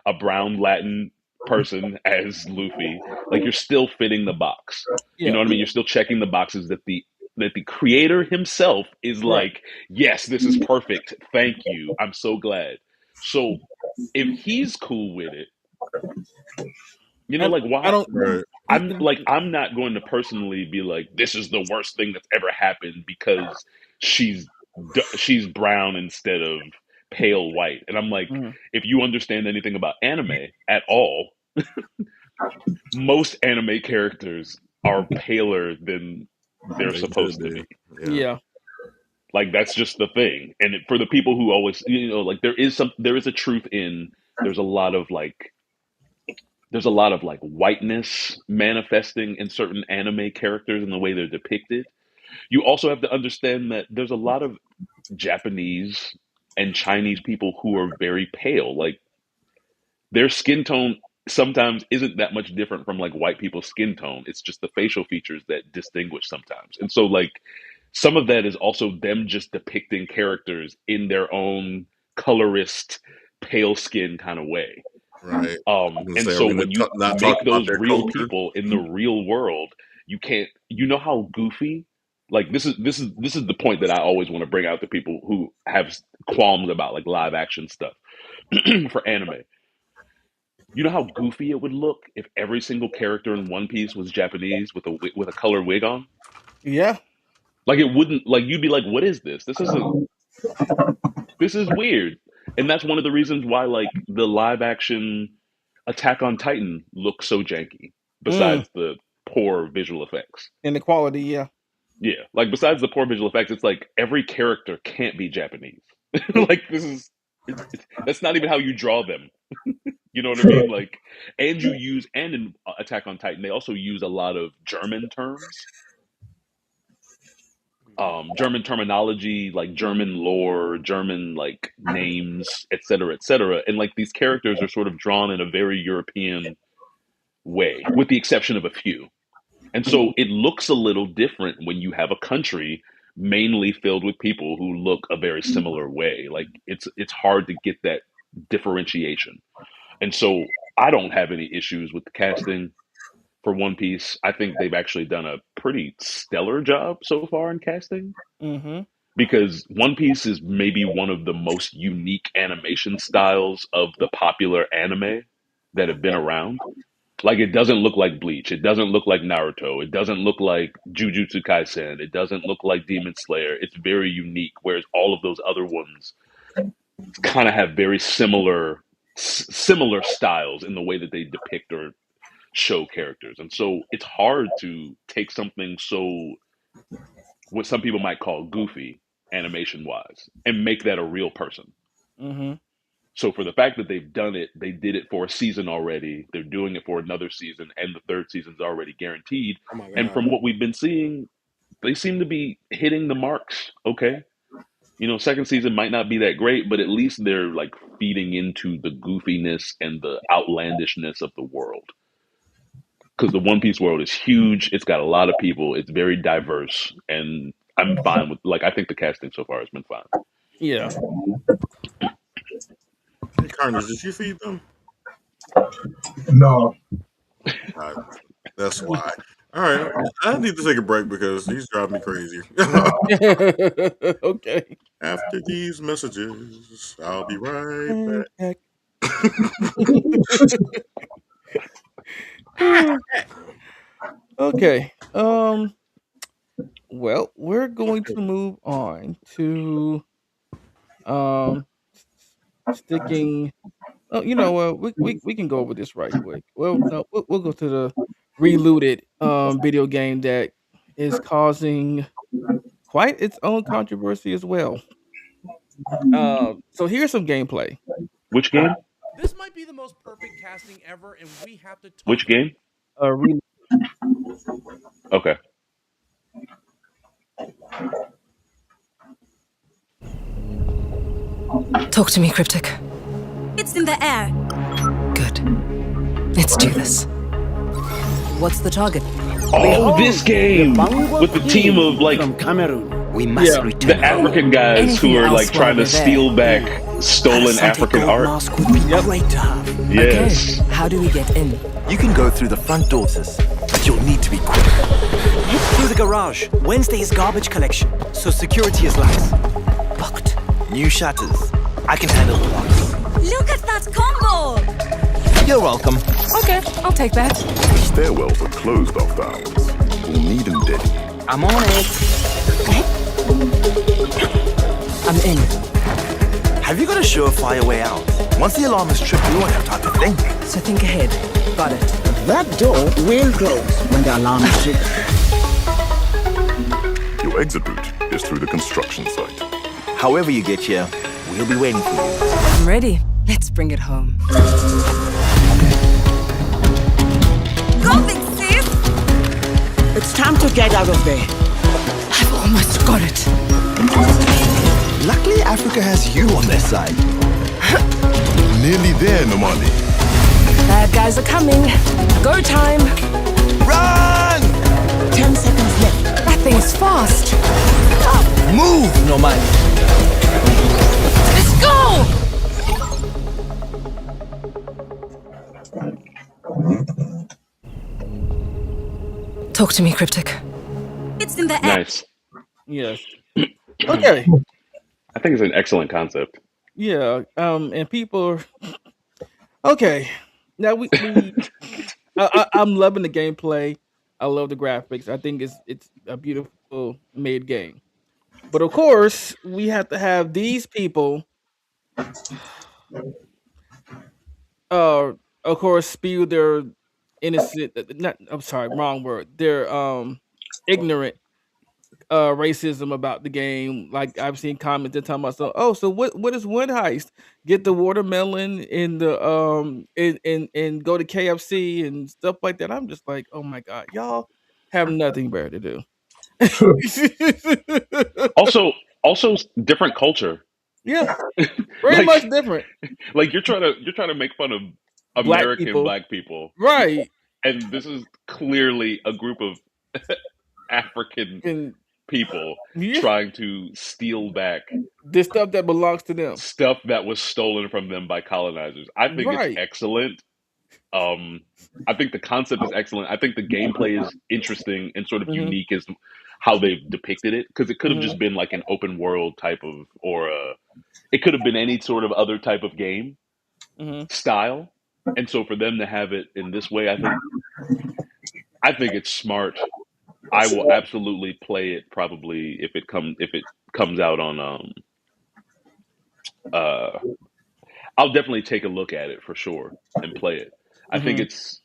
a brown Latin person as Luffy. Like you're still fitting the box. You know Yeah. what I mean? You're still checking the boxes that the that the creator himself is Right. like, yes, this is perfect. Thank you. I'm so glad. So if he's cool with it, I like I why don't. Right. I'm not going to personally be like, this is the worst thing that's ever happened because she's she's brown instead of pale white. And I'm like, Mhm. if you understand anything about anime at all, most anime characters are paler than they're They should supposed to be. be. Yeah. Yeah. Like that's just the thing. And for the people who always, like there is a truth in there's a lot of like there's a lot of like whiteness manifesting in certain anime characters and the way they're depicted. You also have to understand that there's a lot of Japanese and Chinese people who are very pale. Like their skin tone sometimes isn't that much different from like white people's skin tone. It's just the facial features that distinguish sometimes. And so like some of that is also them just depicting characters in their own colorist, pale skin kind of way. Right. I'm gonna And say, are so we gonna when you not talk make about those their real culture? people in the real world, you can't. You know how goofy. Like this is the point that I always want to bring out to people who have qualms about like live action stuff for anime. You know how goofy it would look if every single character in One Piece was Japanese with a colored wig on. Yeah. Like it wouldn't like you'd be like, what is this? This is weird. And that's one of the reasons why like the live action Attack on Titan looks so janky, Mm. besides the poor visual effects. And the quality. Yeah. Yeah, like besides the poor visual effects, it's like every character can't be Japanese. Nope. Like this is that's not even how you draw them. You know what I mean? Like, and you use and in Attack on Titan, they also use a lot of German terms, German terminology, like German lore, German like names, et cetera, et cetera. And like these characters are sort of drawn in a very European way, with the exception of a few. And so it looks a little different when you have a country mainly filled with people who look a very similar way. Like it's hard to get that differentiation. And so I don't have any issues with the casting for One Piece. I think they've actually done a pretty stellar job so far in casting Mm-hmm. because One Piece is maybe one of the most unique animation styles of the popular anime that have been around. Like it doesn't look like Bleach. It doesn't look like Naruto. It doesn't look like Jujutsu Kaisen. It doesn't look like Demon Slayer. It's very unique. Whereas all of those other ones kind of have very similar styles in the way that they depict or show characters. And so it's hard to take something so what some people might call goofy animation wise and make that a real person. Mm-hmm. So for the fact that they've done it, they did it for a season already. They're doing it for another season, and the third season's already guaranteed. Oh my And god. from what we've been seeing, they seem to be hitting the marks. Okay, second season might not be that great, but at least they're like feeding into the goofiness and the outlandishness of the world. Because the One Piece world is huge. It's got a lot of people. It's very diverse, and I'm fine with like I think the casting so far has been fine. Yeah. Hey, Carnage, did you feed them? No, Uh, that's why. All right. I need to take a break because he's driving me crazy. Okay. After these messages, I'll be right Heck. back. Okay. Well, we're going to move on to um sticking. Oh, we can go over this right quick. Well, no, we'll go to the relooted video game that is causing quite its own controversy as well. So here's some gameplay. Which game? This might be the most perfect casting ever, and we have to talk Which about game? Re- Okay. Talk to me, Cryptic. It's in the air. Good. Let's do this. What's the target? Oh, this game with the team of like from Cameroon. We must Yeah. return the home. African guys Anything who are else like trying while to we're steal there? back stolen Such a African gold art. mask would be great to have. Yes. How do we get in? You can go through the front door, sis, but you'll need to be quick. Through the garage. Wednesday is garbage collection, so security is lax. Booked. New shutters. I can handle the locks. Look at that combo! You're welcome. Okay, I'll take that. Stairwells are closed after hours. We'll need them dead. I'm on it. I'm in. Have you got a surefire way out? Once the alarm is tripped, we won't have time to think. So think ahead. Got it. That door will close when the alarm is triggered. Your exit route is through the construction site. However you get here, we'll be waiting for you. I'm ready. Let's bring it home. Go, big sis! It's time to get out of there. I've almost got it. Luckily, Africa has you on their side. Nearly there, Nomadi. Bad guys are coming. Go time. Run! 10 seconds left. That thing's fast. Move, Nomad. Let's go! Talk to me, Cryptic. It's in the air. Nice. Yes. Okay. I think it's an excellent concept. Yeah. And people. Okay. Now I'm loving the gameplay. I love the graphics. I think it's a beautiful made game. But of course, we have to have these people. Of course, spew their innocent. Not. I'm sorry. Wrong word. Their ignorant racism about the game. Like I've seen comments that talking about so what is one heist? Get the watermelon in the and go to KFC and stuff like that. I'm just like, oh my god, y'all have nothing better to do. Also, different culture. Yeah, very much different. Like you're trying to make fun of Black American black people, right? And this is clearly a group of African people trying to steal back the stuff that belongs to them, stuff that was stolen from them by colonizers. I think it's excellent. I think the concept is excellent. I think the gameplay is interesting and sort of unique as how they've depicted it, because it could have just been like an open world type of, or it could have been any sort of other type of game style. And so for them to have it in this way, I think it's smart. I will absolutely play it probably if it comes out on I'll definitely take a look at it for sure and play it. I think it's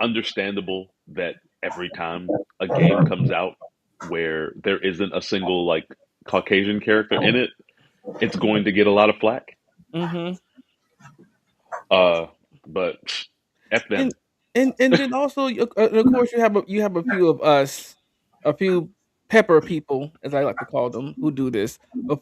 understandable that every time a game comes out where there isn't a single like Caucasian character in it, it's going to get a lot of flack. But F them. And then also, of course, you have a few of us, a few pepper people, as I like to call them, who do this.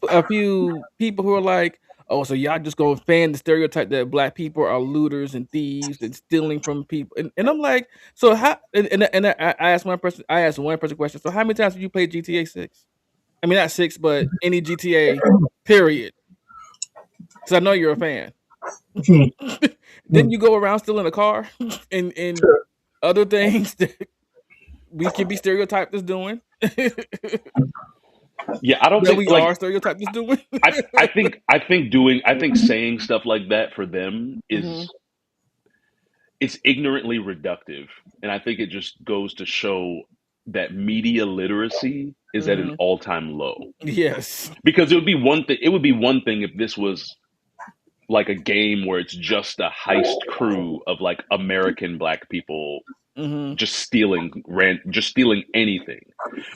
A few people who are like, oh, so y'all just gonna fan the stereotype that black people are looters and thieves and stealing from people. And I'm like, so how? And I asked one person a question. So how many times have you played GTA 6? I mean, not 6, but any GTA period. Because I know you're a fan. Then you go around stealing a car and other things that we can be stereotyped as doing. Yeah, I don't think we are stereotyped as doing. I think saying stuff like that for them is it's ignorantly reductive, and I think it just goes to show that media literacy is at an all-time low. Yes, because it would be one thing. It would be one thing if this was like a game where it's just a heist crew of like American black people just stealing anything.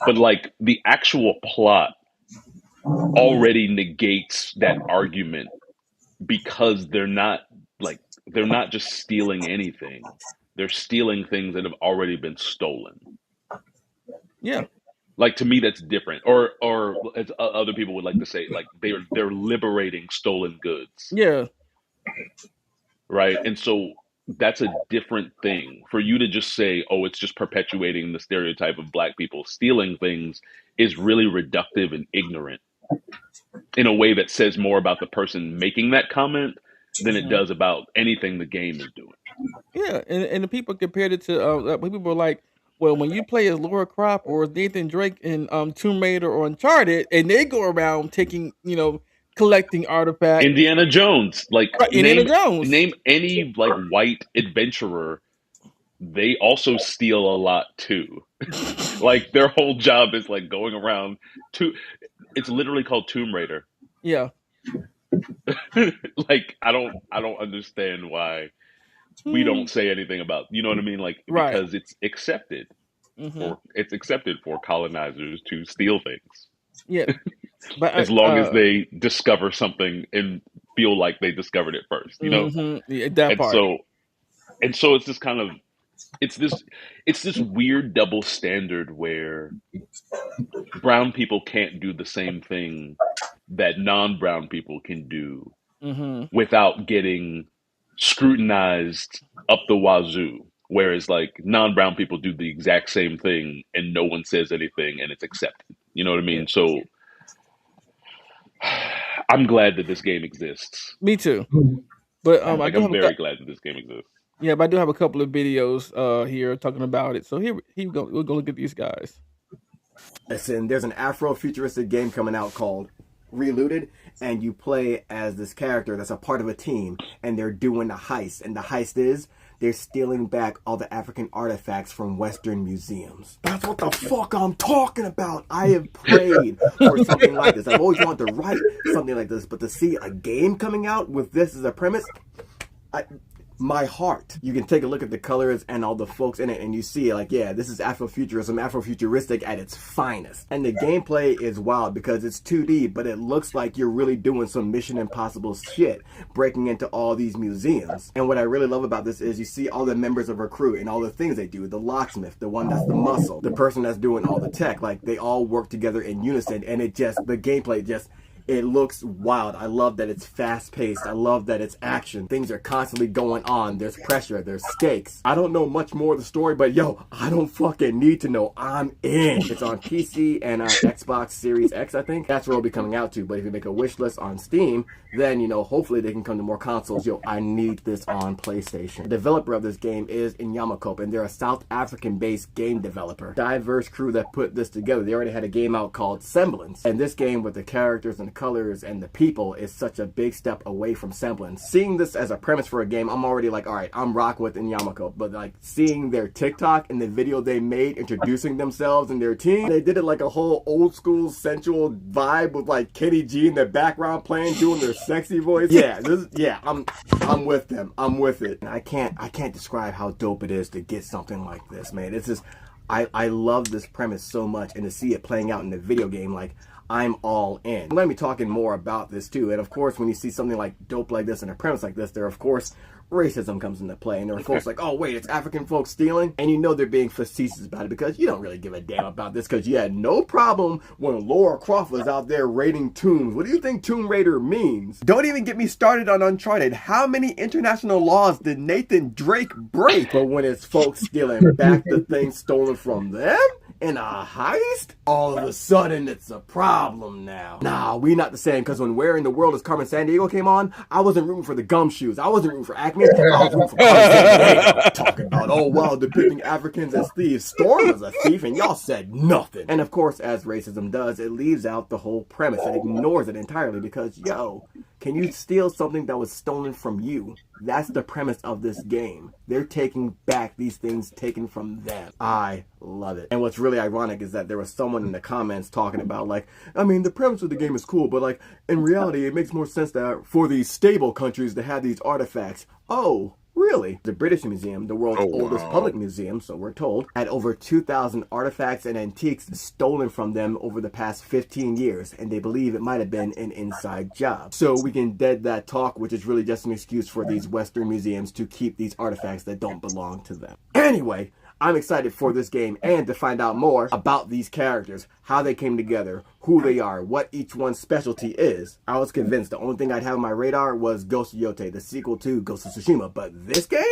But like the actual plot already negates that argument, because they're not just stealing anything. They're stealing things that have already been stolen. Yeah. Like, to me, that's different. Or as other people would like to say, like they're liberating stolen goods. Yeah. Right. And so that's a different thing. For you to just say, oh, it's just perpetuating the stereotype of black people stealing things is really reductive and ignorant in a way that says more about the person making that comment than it does about anything the game is doing. Yeah, and the people compared it to people were like, Well, when you play as Laura Croft or as Nathan Drake in Tomb Raider or Uncharted, and they go around taking, collecting artifacts. Indiana Jones, like Right, Indiana Jones. name any like white adventurer. They also steal a lot too. Like their whole job is like going around to. It's literally called Tomb Raider. Yeah. Like I don't understand why we don't say anything about, you know what I mean, like Right. because it's accepted Mm-hmm. for colonizers to steal things. Yeah. But As long as they discover something and feel like they discovered it first, you know. Yeah, that And part. so it's this kind of it's this weird double standard where brown people can't do the same thing that non-brown people can do Mm-hmm. without getting scrutinized up the wazoo. Whereas like non-brown people do the exact same thing and no one says anything and it's accepted. You know what I Yeah. mean? So I'm glad that this game exists. Me too. But I Like do I'm have very glad that this game exists. yeah, but I do have a couple of videos here talking about it. So here we go. We'll go look at these guys. Listen, there's an Afro-futuristic game coming out called Relooted, and you play as this character that's a part of a team, and they're doing a heist. And the heist is they're stealing back all the African artifacts from Western museums. That's what the fuck I'm talking about. I have prayed for something like this. I've always wanted to write something like this, but to see a game coming out with this as a premise, my heart. You can take a look at the colors and all the folks in it and you see like, yeah, this is Afrofuturism, Afrofuturistic at its finest. And the gameplay is wild because it's 2D, but it looks like you're really doing some Mission Impossible shit, breaking into all these museums. And what I really love about this is you see all the members of her crew and all the things they do. The locksmith, the one that's the muscle, the person that's doing all the tech, like they all work together in unison and the gameplay just, it looks wild. I love that it's fast-paced. I love that it's action. Things are constantly going on. There's pressure. There's stakes. I don't know much more of the story, but yo, I don't fucking need to know. I'm in. It's on PC and Xbox Series X, I think. That's where it'll be coming out to. But if you make a wish list on Steam, then, hopefully they can come to more consoles. Yo, I need this on PlayStation. The developer of this game is Inyamacope, and they're a South African-based game developer. Diverse crew that put this together. They already had a game out called Semblance. And this game with the characters and the colors and the people is such a big step away from Semblance. Seeing this as a premise for a game, I'm already like, all right, I'm rocking with Inyamacope. But like seeing their TikTok and the video they made introducing themselves and their team, they did it like a whole old school sensual vibe with like Kenny G in the background playing, doing their sexy voice. I'm with them. I'm with it. And I can't describe how dope it is to get something like this, man. It's just I love this premise so much, and to see it playing out in the video game, like I'm all in. I'm going to be talking more about this too. And of course, when you see something like dope like this and a premise like this, there of course racism comes into play. And there are folks like, oh wait, it's African folks stealing? And they're being facetious about it because you don't really give a damn about this because you had no problem when Laura Croft was out there raiding tombs. What do you think Tomb Raider means? Don't even get me started on Uncharted. How many international laws did Nathan Drake break? But when it's folks stealing back the things stolen from them in a heist, all of a sudden it's a problem now. Nah, we not the same, because when Where in the World is Carmen Sandiego came on, I wasn't rooting for the Gumshoes. I wasn't rooting for Acme. I was rooting for Carmen Sandiego. Talking about, oh wow, depicting Africans as thieves. Storm was a thief and y'all said nothing. And of course, as racism does, it leaves out the whole premise. It ignores it entirely because, yo, can you steal something that was stolen from you? That's the premise of this game. They're taking back these things taken from them. I love it. And what's really ironic is that there was someone in the comments talking about like, I mean, the premise of the game is cool, but like, in reality, it makes more sense that for these stable countries to have these artifacts. Oh, really? The British Museum, the world's oldest public museum, so we're told, had over 2,000 artifacts and antiques stolen from them over the past 15 years, and they believe it might have been an inside job. So we can dead that talk, which is really just an excuse for these Western museums to keep these artifacts that don't belong to them. Anyway, I'm excited for this game and to find out more about these characters, how they came together, who they are, what each one's specialty is. I was convinced the only thing I'd have on my radar was Ghost of Yote, the sequel to Ghost of Tsushima. But this game,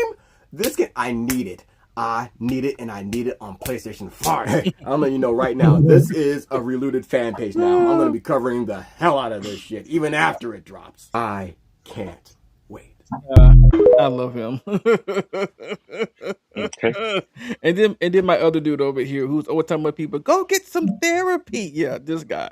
I need it. I need it, and I need it on PlayStation 5. I'm letting you know right now, this is a Relooted fan page now. I'm going to be covering the hell out of this shit, even after it drops. I can't wait. Uh, I love him. Okay. And then my other dude over here who's always telling my people, go get some therapy. Yeah, this guy.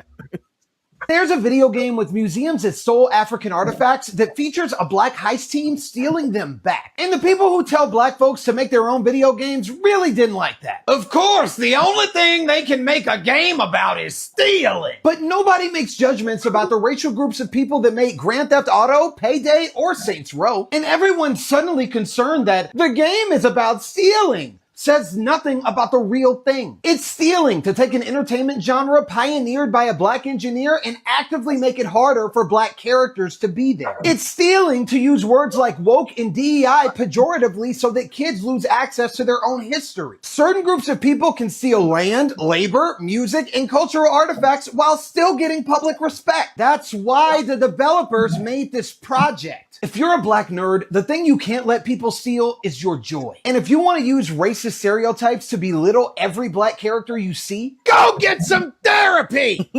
There's a video game with museums that stole African artifacts that features a black heist team stealing them back. And the people who tell black folks to make their own video games really didn't like that. Of course, the only thing they can make a game about is stealing. But nobody makes judgments about the racial groups of people that make Grand Theft Auto, Payday, or Saints Row. And everyone's suddenly concerned that the game is about stealing. Says nothing about the real thing. It's stealing to take an entertainment genre pioneered by a black engineer and actively make it harder for black characters to be there. It's stealing to use words like woke and DEI pejoratively so that kids lose access to their own history. Certain groups of people can steal land, labor, music, and cultural artifacts while still getting public respect. That's why the developers made this project. If you're a black nerd, the thing you can't let people steal is your joy. And if you want to use racist stereotypes to belittle every black character you see, go get some therapy!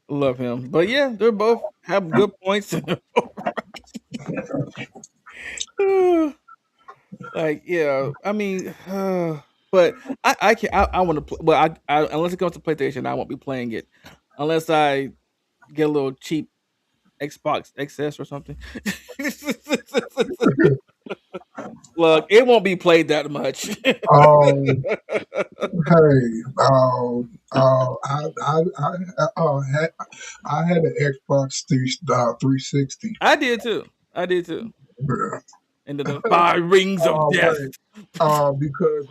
Love him. But yeah, they're both have good points. Like, yeah, I mean, but I can I want to play, but I unless it comes to PlayStation, I won't be playing it unless I get a little cheap Xbox XS or something. Look, it won't be played that much. Hey, I had an Xbox 360. I did too. Yeah. And the 5 rings of death. Because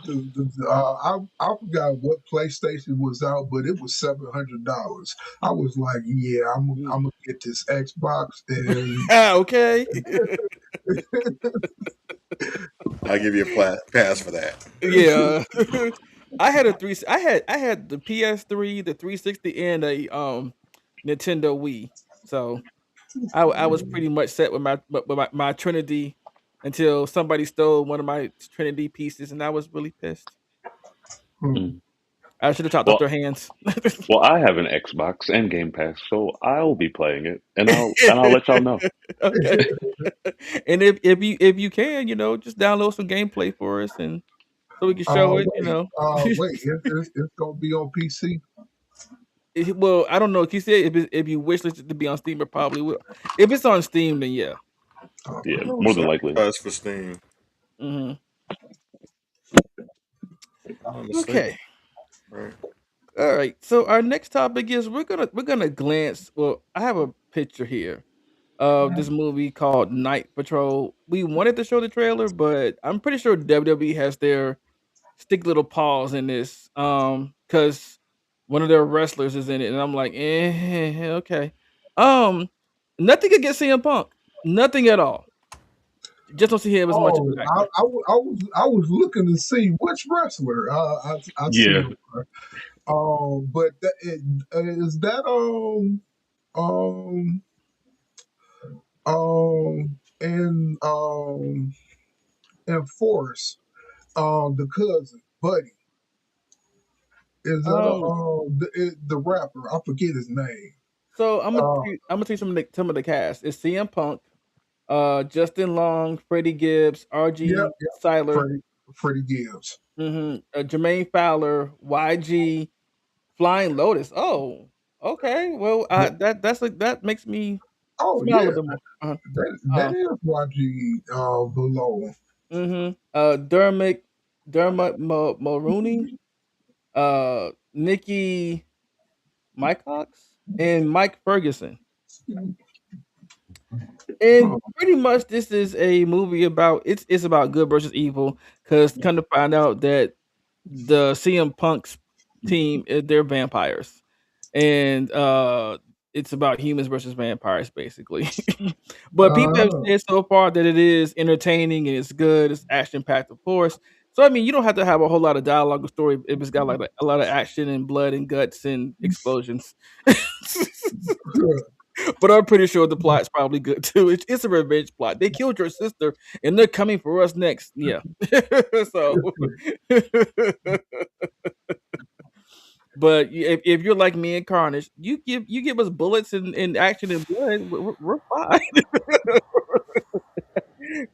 I forgot what PlayStation was out, but it was $700. I was like, yeah, I'm gonna get this Xbox. And okay. I'll give you a pass for that. Yeah. I had I had the PS3, the 360, and a Nintendo Wii. So I was pretty much set with my Trinity until somebody stole one of my Trinity pieces, and I was really pissed. I should have chopped off their hands. Well, I have an Xbox and Game Pass, so I'll be playing it, and I'll let y'all know. Okay. And if you can, just download some gameplay for us, and so we can show it. Wait, it's gonna be on PC. Well, I don't know. If you said if you wish it to be on Steam, it probably will. If it's on Steam, then yeah. Yeah, more than likely. That's for Steam. Mm-hmm. Okay. Right. All right. So our next topic is we're gonna glance. Well, I have a picture here of this movie called Night Patrol. We wanted to show the trailer, but I'm pretty sure WWE has their stick little paws in this. Because one of their wrestlers is in it, and I'm like, okay. Nothing against CM Punk. Nothing at all. Just don't see him as much Oh, as actor. I was looking to see which wrestler. I see. Yeah. But is that and Force the cousin Buddy, is that the rapper? I forget his name. So I'm gonna tell you some of the cast. It's CM Punk, Justin Long, Freddie Gibbs, RG Seiler, Freddie Gibbs, Jermaine Fowler, YG, Flying Lotus. Oh, okay. Well, that makes me smile a little more. That is YG below. Dermot Mulrooney, Nikki Mycox, and Mike Ferguson. And pretty much this is a movie about it's about good versus evil, because come to find out that the CM Punk's team, they're vampires, and it's about humans versus vampires basically. But people have said so far that it is entertaining and it's good, it's action packed, of course. So I mean, you don't have to have a whole lot of dialogue or story if it's got like a lot of action and blood and guts and explosions. But I'm pretty sure the plot's probably good too. It's a revenge plot. They killed your sister, and they're coming for us next. Yeah. So, But if you're like me and Carnage, you give us bullets and action and blood, we're fine.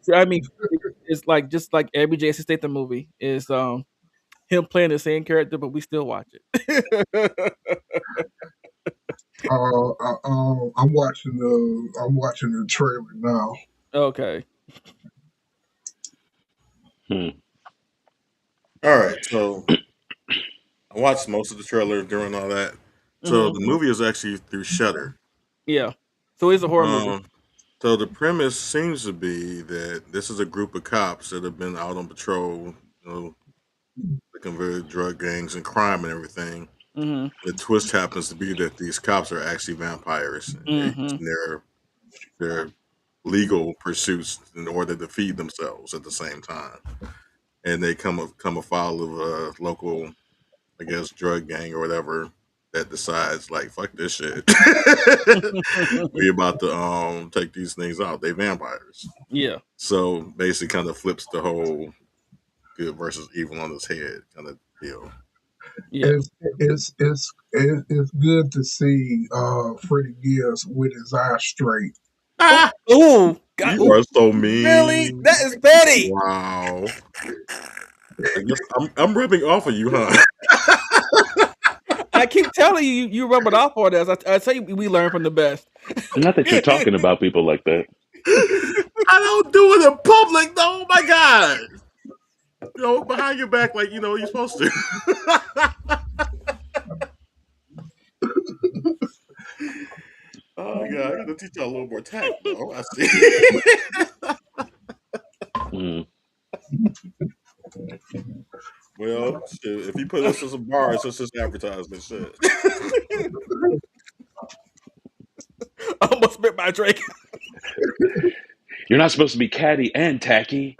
So I mean, it's like just like every Jason Statham movie is him playing the same character, but we still watch it. I'm watching the trailer now. Okay. All right, so I watched most of the trailer during all that. So Mhm. the movie is actually through Shutter. Yeah. So it's a horror movie. Um, so the premise seems to be that this is a group of cops that have been out on patrol, looking for drug gangs and crime and everything. Mhm. The twist happens to be that these cops are actually vampires, and they're Mhm. using their legal pursuits in order to feed themselves at the same time. And they come afoul of a local, I guess, drug gang or whatever that decides like fuck this shit. We about to take these things out. They vampires. Yeah. So basically kind of flips the whole good versus evil on its head kind of deal. Yeah. It's good to see Freddie Gibbs with his eyes straight. Ooh, God, You are so really? mean. That is petty. Wow. I guess I'm ripping off of you, huh? I keep telling you, you rub it off on us. I tell you, we learn from the best. Not that you're talking about people like that. I don't do it in public, though. Oh my god. Behind your back, like you're supposed to. Oh my god, I gotta teach y'all a little more tact, though. I see. Well, shit, if you put us in some bars, it's just advertisement shit. I almost spit my drink. You're not supposed to be catty and tacky.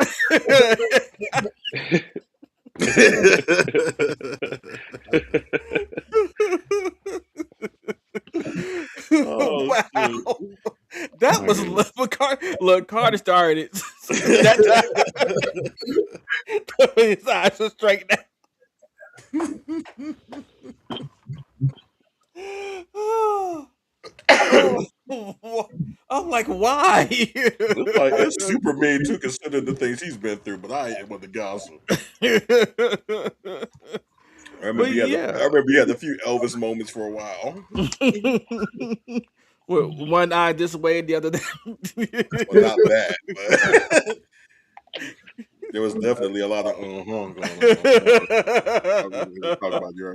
Oh Wow. shit. That My was goodness. look, Carter started it. That time. His eyes are straight now. I'm like, why? It's like it's super mean too, considering the things he's been through. But I ain't with the gossip. I remember But he had a, I yeah. remember he had a few Elvis moments for a while. With one eye this way, the other. Well, not that, but there was definitely a lot of going on. Talk about your.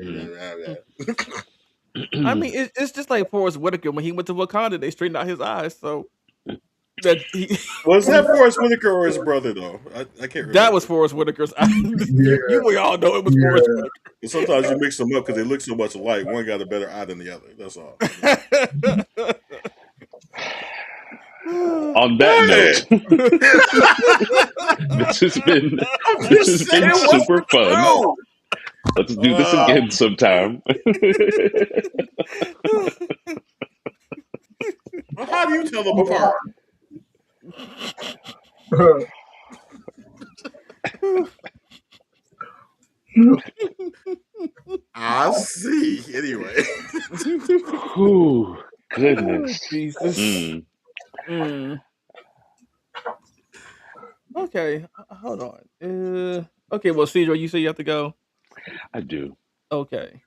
I mean, it's just like Forrest Whitaker when he went to Wakanda. They straightened out his eyes, so that he. Was that Forrest Whitaker or his brother though? I can't That was remember. Forrest Whitaker's eye. Yeah, We all know it was Forrest yeah. Whitaker. And sometimes you mix them up because they look so much alike. One got a better eye than the other. That's all. On that Hey! note, this has been I'm just saying, what's super the fun. truth? Let's do this again sometime. Well, how do you tell them apart? I see. Anyway. Whew, goodness. Jesus. Okay, hold on. Okay, well, Cedro, you say you have to go. I do. Okay.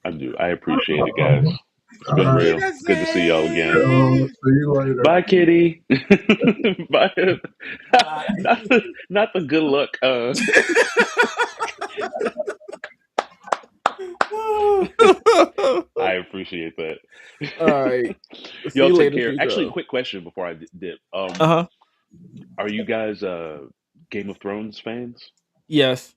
I do. I appreciate it, guys. It's been All right. real. Good to see y'all again. See you later. Bye, Kitty. Bye. Not the good luck. I appreciate that. All right. See Y'all you take later, care. Actually, Cedro. quick question before I dip. Uh-huh. Are you guys Game of Thrones fans? Yes.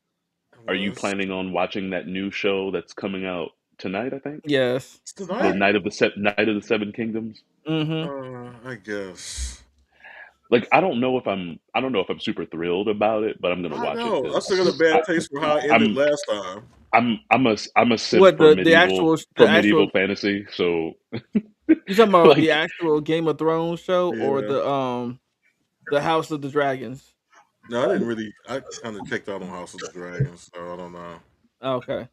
Are you planning on watching that new show that's coming out tonight? I think Yes. It's the tonight? Night of the Seven Kingdoms. I guess. Like I don't know if I'm super thrilled about it, but I'm gonna I watch it know. I still got a because bad taste for how it ended I'm last time. I'm a simp What for the actual medieval fantasy. So you talking about the like actual Game of Thrones show or Yeah. the House of the Dragons? No, I didn't really. I kind of checked out on House of the Dragons, so I don't know. Okay.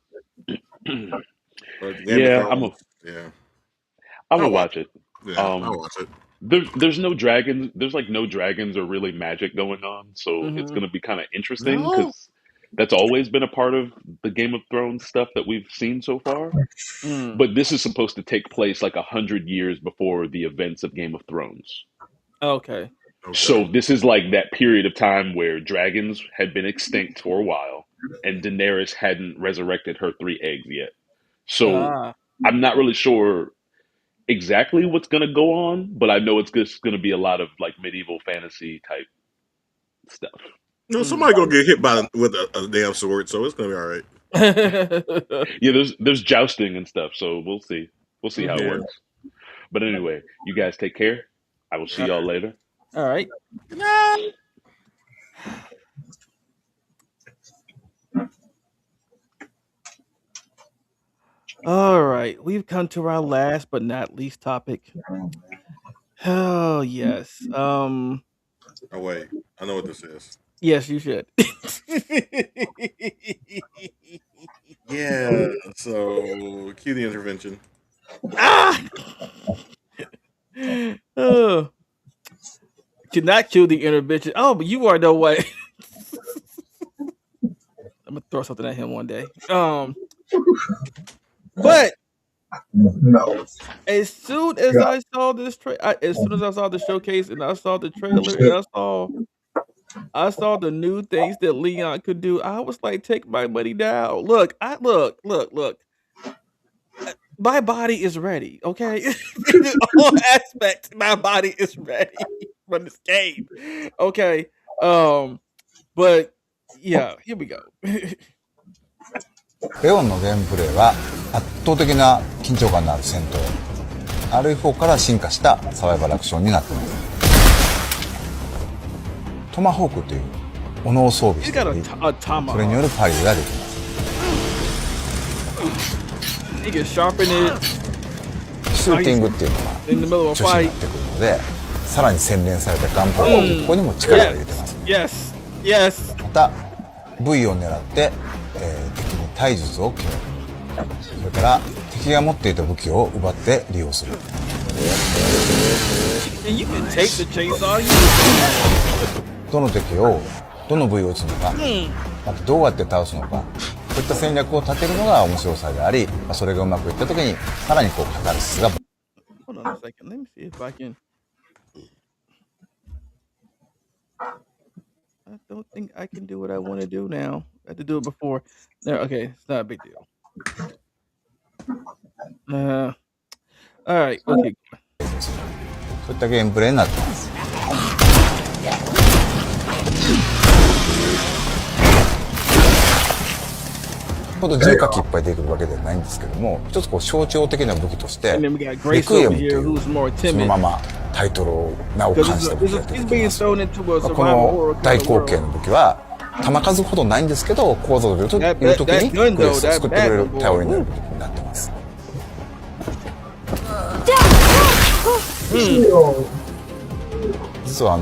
But Game of Yeah, Thrones, yeah, I'm gonna I'll watch watch it. it. Yeah, I'll Um, watch it. there's no dragons. There's like no dragons or really magic going on, so it's Mm-hmm. gonna be kind of interesting No. because that's always been a part of the Game of Thrones stuff that we've seen so far. Mm. But this is supposed to take place like 100 years before the events of Game of Thrones. Okay. Okay. So this is like that period of time where dragons had been extinct for a while, and Daenerys hadn't resurrected her 3 eggs yet. So Ah. I'm not really sure exactly what's going to go on, but I know it's just going to be a lot of like medieval fantasy type stuff. No, somebody gonna get hit by with a damn sword, so it's gonna be all right. Yeah, there's jousting and stuff, so we'll see. We'll see how it Mm-hmm. Yeah. works. But anyway, you guys take care. I will see y'all later. All right. All right. We've come to our last but not least topic. Oh yes. Oh wait, I know what this is. Yes, you should. Yeah. So cue the intervention. Ah! Oh. Cannot kill the intervention. Oh, but you are no way. I'm gonna throw something at him one day. But No. as soon as I saw this as soon as I saw the showcase and I saw the trailer and I saw the new things that Leon could do, I was like, take my money now. Look. My body is ready, okay? In all aspects, my body is ready for this game. Okay. But yeah, here we go. レオンのゲームプレイは圧倒的な緊張感のある戦闘 RE4 から進化したサバイバルアクションになっています。トマホークという斧を装備しており、それによるパリができます。シューティングっていうのが中心になってくるので、さらに洗練されたガンパウダーというところにも力を入れてます。また V を狙って、敵に体術を決める。それから敵が持っていた武器を奪って利用する。どの敵をどの部位を撃つのか、またどうやって倒すのか、そういった戦略を立てるのが面白さであり、それがうまくいった時にさらにこうカタルシスが。Hold on a second. Let me see if I can. I don't think I can do what I want to do now. I had to do it before. There, okay, it's not a big deal. All right, okay. そういったゲームプレイになってます。ほど重火器いっぱい出てくるわけではないんですけども、一つこう象徴的な武器としてレクイエムっていうそのままタイトルを名を冠した武器が出てきます。この大口径の武器は弾数ほどないんですけど、構造を見るという時にグレスを作ってくれる頼りになる武器になってます。実は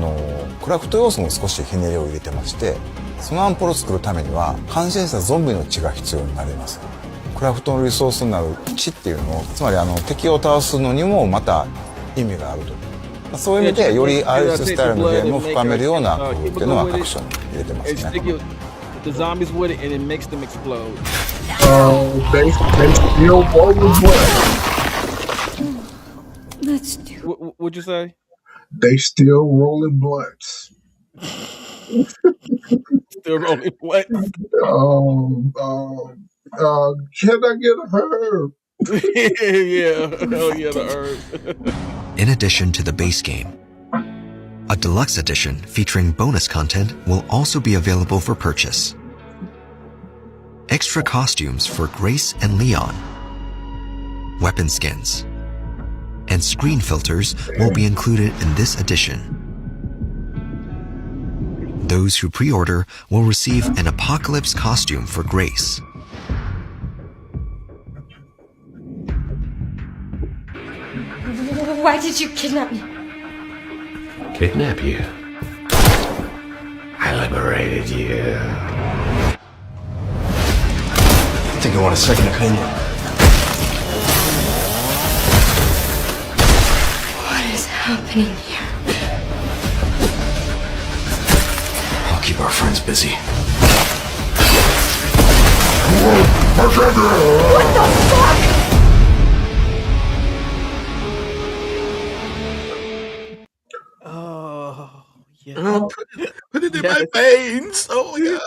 クラフト要素も少しひねりを入れてまして、そのアンポルを作るためには感染したゾンビの血が必要になります。クラフトのリソースになる血っていうのを、つまり敵を倒すのにもまた意味があると。そういう意味でより RS スタイルのゲームを深めるような工夫っていうのはアクションに入れてますね。The zombies with it and it makes them explode. They still rolling blood. Let's do. What'd you say? They still rolling blunts. Still rolling blunts. Can I get a herb? Yeah, hell yeah, the herb. In addition to the base game, a deluxe edition featuring bonus content will also be available for purchase. Extra costumes for Grace and Leon, weapon skins, and screen filters will be included in this edition. Those who pre-order will receive an apocalypse costume for Grace. Why did you kidnap me? Kidnap you? I liberated you. I think I want a second opinion. happening here? I'll keep our friends busy. What the fuck? Oh, yeah. Put it in my veins. Oh my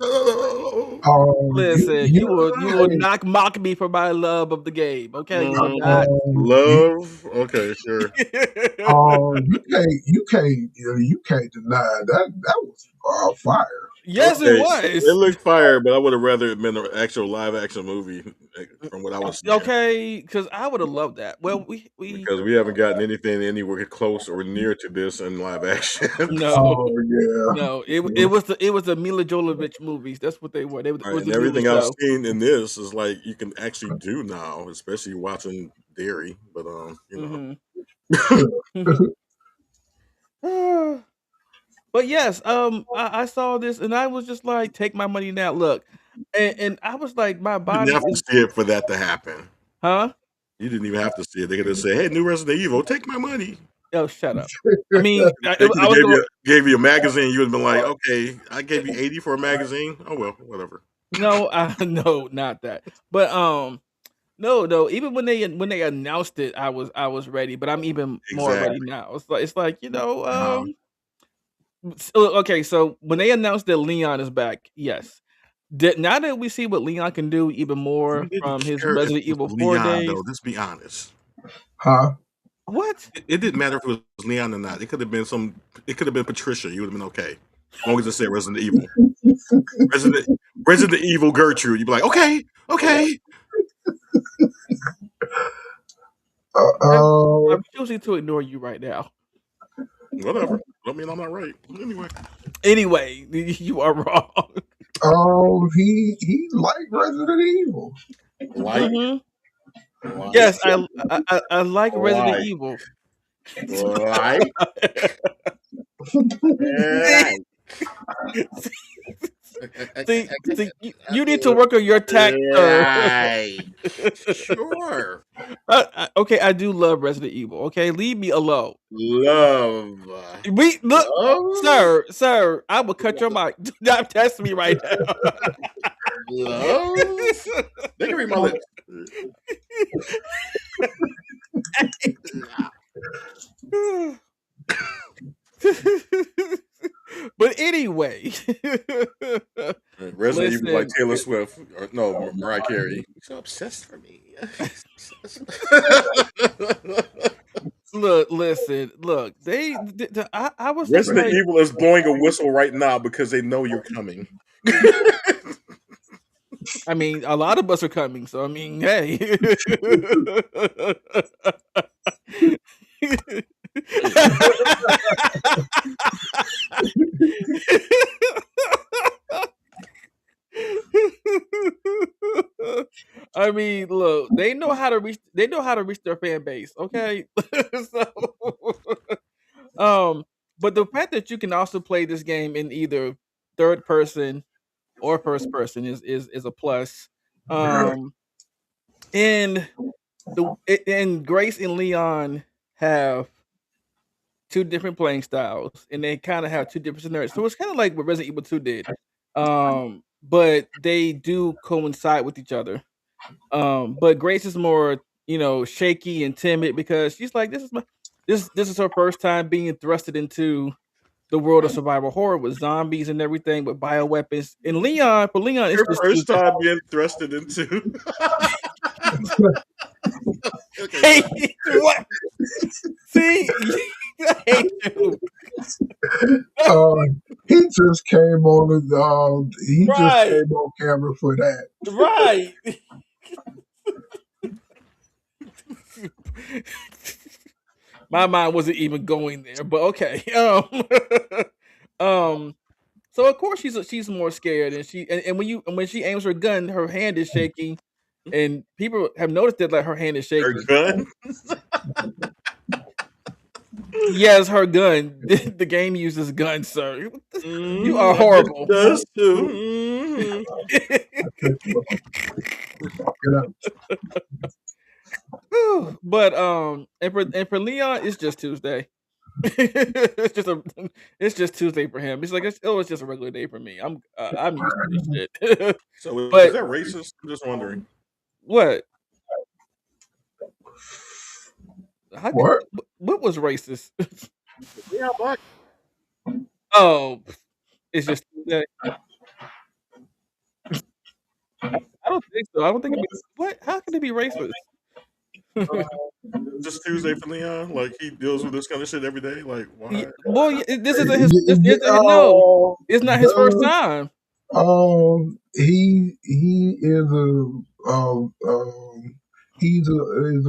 god. Listen, You you will can't, not mock me for my love of the game, okay? You will not. you, Love. Okay, sure. you can't deny that was fire. Yes, it Okay, it was. looked fire, but I would have rather it been an actual live action movie from what I was seeing. Okay, because I would have loved that. Well, we Because we haven't gotten anything anywhere close or near to this in live action. no, yeah. no. It was the Mila Jovovich movies. That's what they were. It Right, was and the Mila everything I've show. seen in this is like you can actually do now, especially watching Dairy. But But yes, I saw this and I was just like, take my money now. Look, and I was like, my you didn't body have to is, see it for that to happen. huh? You didn't even have to see it. They could have said, "Hey, new Resident Evil, take my money." Oh, shut up. I mean, They could I have was going. gave you a magazine. You would have been like, "Okay, I gave you 80 for a magazine. Oh well, whatever." No, no, not that. But no. Even when they announced it, I was ready. But I'm even more ready Exactly. now. It's like Uh-huh. Okay. So when they announced that Leon is back, yes. Now that we see what Leon can do even You more didn't from his care if Resident it Evil was 4 Leon, days. though. Let's be honest. Huh? What? It didn't matter if it was Leon or not. It could have been It could have been Patricia. You would have been okay, as long as it said Resident Evil. Resident Resident Evil Gertrude. You'd be like, okay. I'm choosing to ignore you right now. Whatever. I mean, I'm not right. Anyway, you are wrong. He liked Resident Evil. Like, Yes, I like Resident Evil. Like, see, you need to work on your tact. Sure. Okay, I do love Resident Evil. Okay, leave me alone. Love. We look, sir. I will cut your mic. Do not test me right now. Love. They can read my lips. But anyway, Resident Evil like Taylor Swift, or no, Mariah Carey. So obsessed for me. Look. I was just Resident like, Evil is blowing a whistle right now because they know you're coming. I mean, a lot of us are coming, so I mean, hey. I mean, look, they know how to reach. They know how to reach their fan base. Okay, but the fact that you can also play this game in either third person or first person is a plus. And and Grace and Leon have two different playing styles, and they kind of have two different scenarios. So it's kind of like what Resident Evil 2 did. But they do coincide with each other. But Grace is more, shaky and timid because she's like, this is her first time being thrusted into the world of survival horror with zombies and everything with bioweapons. And for Leon, it's Your just first time being thrusted into. Hey, what? See, I hate you. He just came on just came on camera for that. Right. My mind wasn't even going there, but okay. So of course she's more scared, and when she aims her gun, her hand is shaking, and people have noticed that like her hand is shaking. Her gun. Yes, her gun. The game uses guns, sir. You are horrible. It does too. and for Leon, it's just Tuesday. It's just Tuesday for him. He's like, it's just a regular day for me. I'm used to this shit. So is But that racist? I'm just wondering. what? How could, What? what was racist? Yeah, black. Oh, it's just Tuesday. I don't think so. I don't think it'd be what? How can it be racist? Just Tuesday for Leon. Like he deals with this kind of shit every day. Like why? Boy, this isn't his. This isn't no. It's not his first time. He is a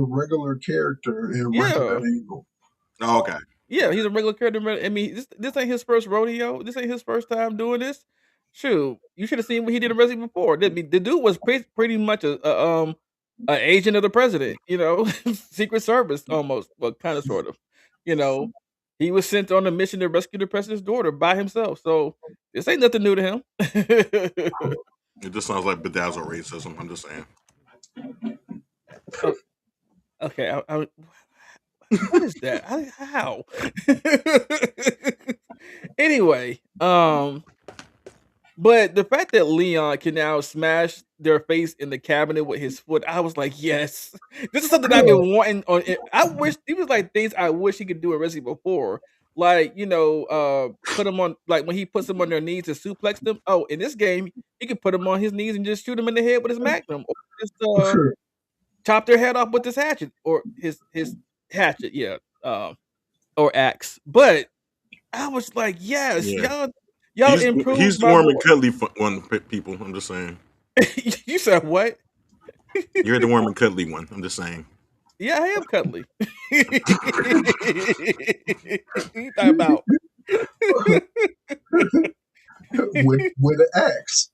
regular character in Yeah. Resident Evil. Oh, okay. Yeah, he's a regular character. I mean, this ain't his first rodeo. This ain't his first time doing this. Shoot, you should have seen what he did in Resident Evil before. The dude was pretty much a agent of the president. You know, Secret Service almost, well, kind of, sort of. You know, he was sent on a mission to rescue the president's daughter by himself. So this ain't nothing new to him. It just sounds like bedazzled racism. I'm just saying. Oh, okay, what is that? How? Anyway, but the fact that Leon can now smash their face in the cabinet with his foot, I was like, yes, this is something I've been wanting. I wish these was like things I wish he could do in Resident Evil before, like put him on like when he puts them on their knees to suplex them. Oh, in this game, he could put them on his knees and just shoot them in the head with his magnum, or just chop their head off with his hatchet or his hatchet, yeah, or axe. But I was like, yes, Yeah. y'all He's improved the my warm boy. and cuddly one. People. I'm just saying. You said what? You're the warm and cuddly one. I'm just saying. Yeah, I am cuddly. You talking about with an axe.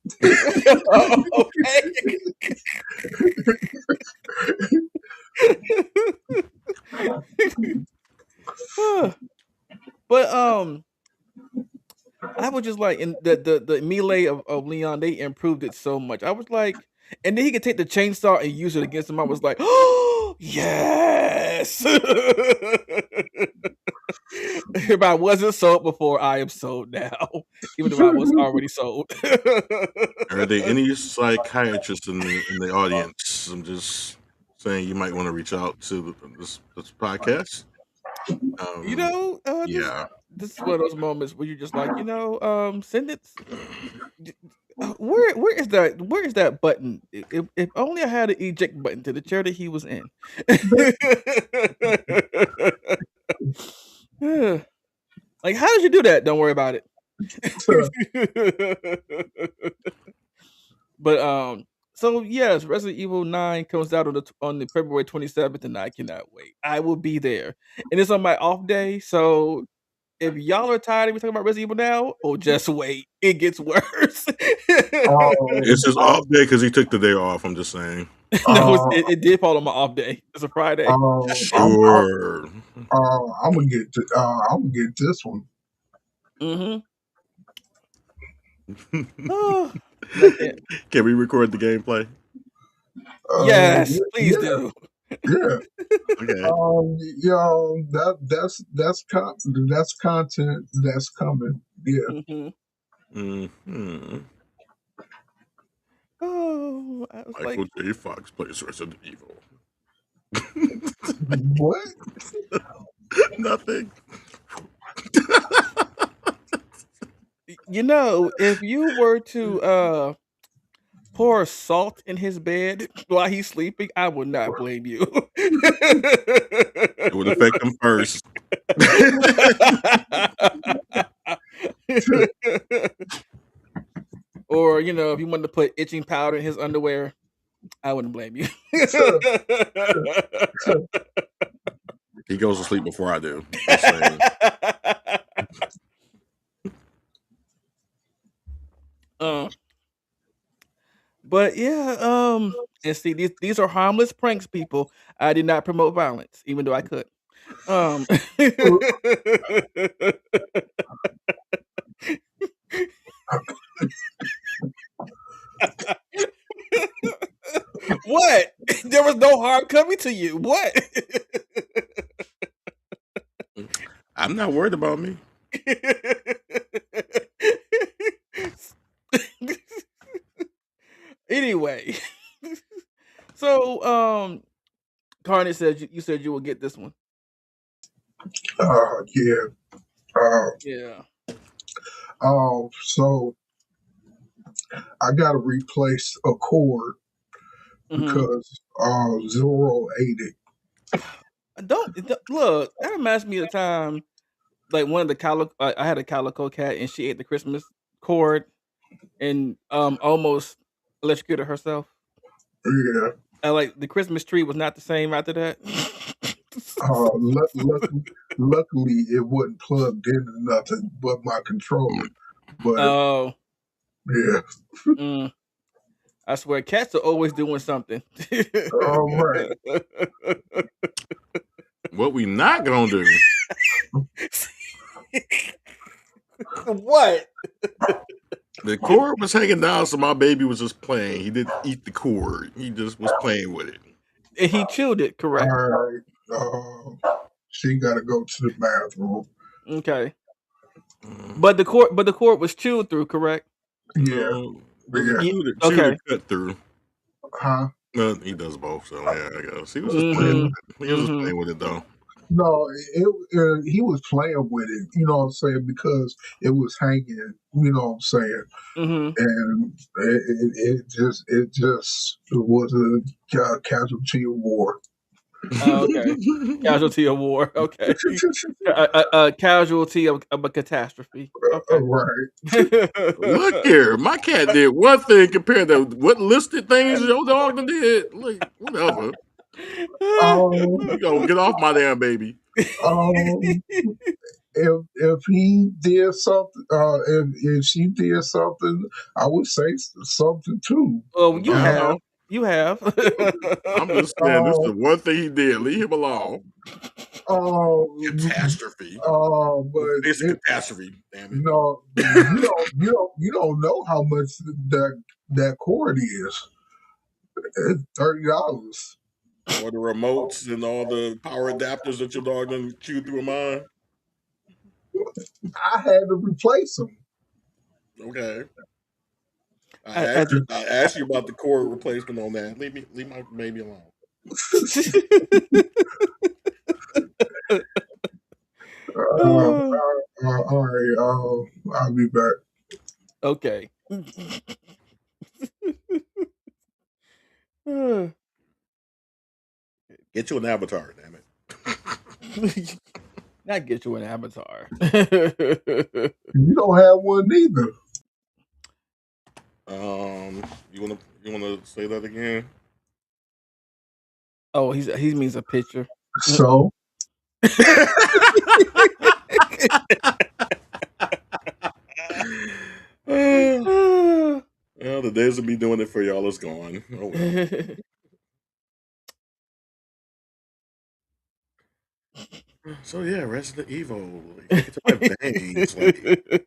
But I was just like in the melee of Leon, they improved it so much. I was like, and then he could take the chainsaw and use it against him. I was like, oh yes. If I wasn't sold before, I am sold now. Even though I was already sold. Are there any psychiatrists in the audience? I'm just saying you might want to reach out to this podcast. Yeah. This is one of those moments where you're just like, send it. Where is that button? If only I had an eject button to the chair that he was in. Like, how did you do that? Don't worry about it. But so yes, Resident Evil 9 comes out on the February 27th, and I cannot wait. I will be there, and it's on my off day. So if y'all are tired of me talking about Resident Evil now, or just wait, it gets worse. It's his off day because he took the day off. I'm just saying. No, it did fall on my off day. It's a Friday. Sure. I'm gonna get this one. Oh, can we record the gameplay? Yes, please do. Yeah. Okay. That's content that's coming. Yeah. Oh, I was Michael like, J. Fox plays Resident Evil. What? Nothing. If you were to pour salt in his bed while he's sleeping, I would not blame you. It would affect him first. Or, if you wanted to put itching powder in his underwear, I wouldn't blame you. He goes to sleep before I do. Just saying. But yeah, and see, these are harmless pranks, people. I did not promote violence, even though I could. What? There was no harm coming to you. What? I'm not worried about me. Anyway, so Carnage said you said you will get this one. Yeah. Yeah. So I got to replace a cord because Zoro ate it. Look. That reminds me of the time, like one of the calico. I had a calico cat, and she ate the Christmas cord, and almost electrocuted herself. Yeah. Like the Christmas tree was not the same after that. Luckily, it wasn't plugged into nothing but my controller. But Oh, yeah. I swear, cats are always doing something. All right. What we not gonna do? What? The cord was hanging down, so my baby was just playing. He didn't eat the cord. He just was playing with it. And he chewed it, correct? All right. She got to go to the bathroom. Okay. But the cord was chewed through, correct? Yeah. Chewed Okay. it, cut through. Huh? No, he does both. So yeah, I guess he was just playing with it. He was just playing with it though. No, he was playing with it, you know what I'm saying, because it was hanging, you know what I'm saying, and it just was a casualty of war. Oh, okay. Casualty of war. Okay. A casualty of a catastrophe. Okay. Right. Look here, my cat did one thing compared to what listed things your dog done did. Like whatever. You go get off my damn baby. If he did something, if she did something, I would say something too. Oh, you have. You have. I'm just saying, this is the one thing he did. Leave him alone. Catastrophe. But it's a catastrophe. Damn it. No, you don't know how much that cord is. It's $30. Or the remotes and all the power adapters that your dog done chewed through mine. I had to replace them. Okay. I asked you about the cord replacement on that. Leave my baby alone. All right. I'll be back. Okay. Get you an avatar, damn it. Not get you an avatar. You don't have one neither. You wanna say that again? Oh, he means a picture. So well, the days of me doing it for y'all is gone. Oh well. So yeah, Resident Evil. Like, get to my veins. Like,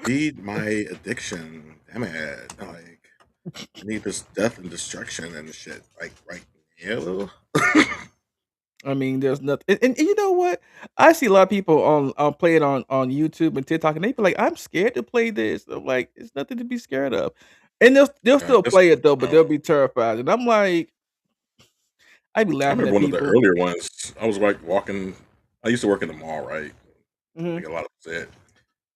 feed my addiction. Damn it. Like, I need this death and destruction and shit. Like right now. I mean, there's nothing, and you know what? I see a lot of people on play it on YouTube and TikTok, and they be like, "I'm scared to play this." I'm like, "It's nothing to be scared of," and they'll still play it though, but they'll be terrified. And I'm like, I be I laughing remember at one of the people. earlier ones. I was like walking. I used to work in the mall, right? Like a lot of said.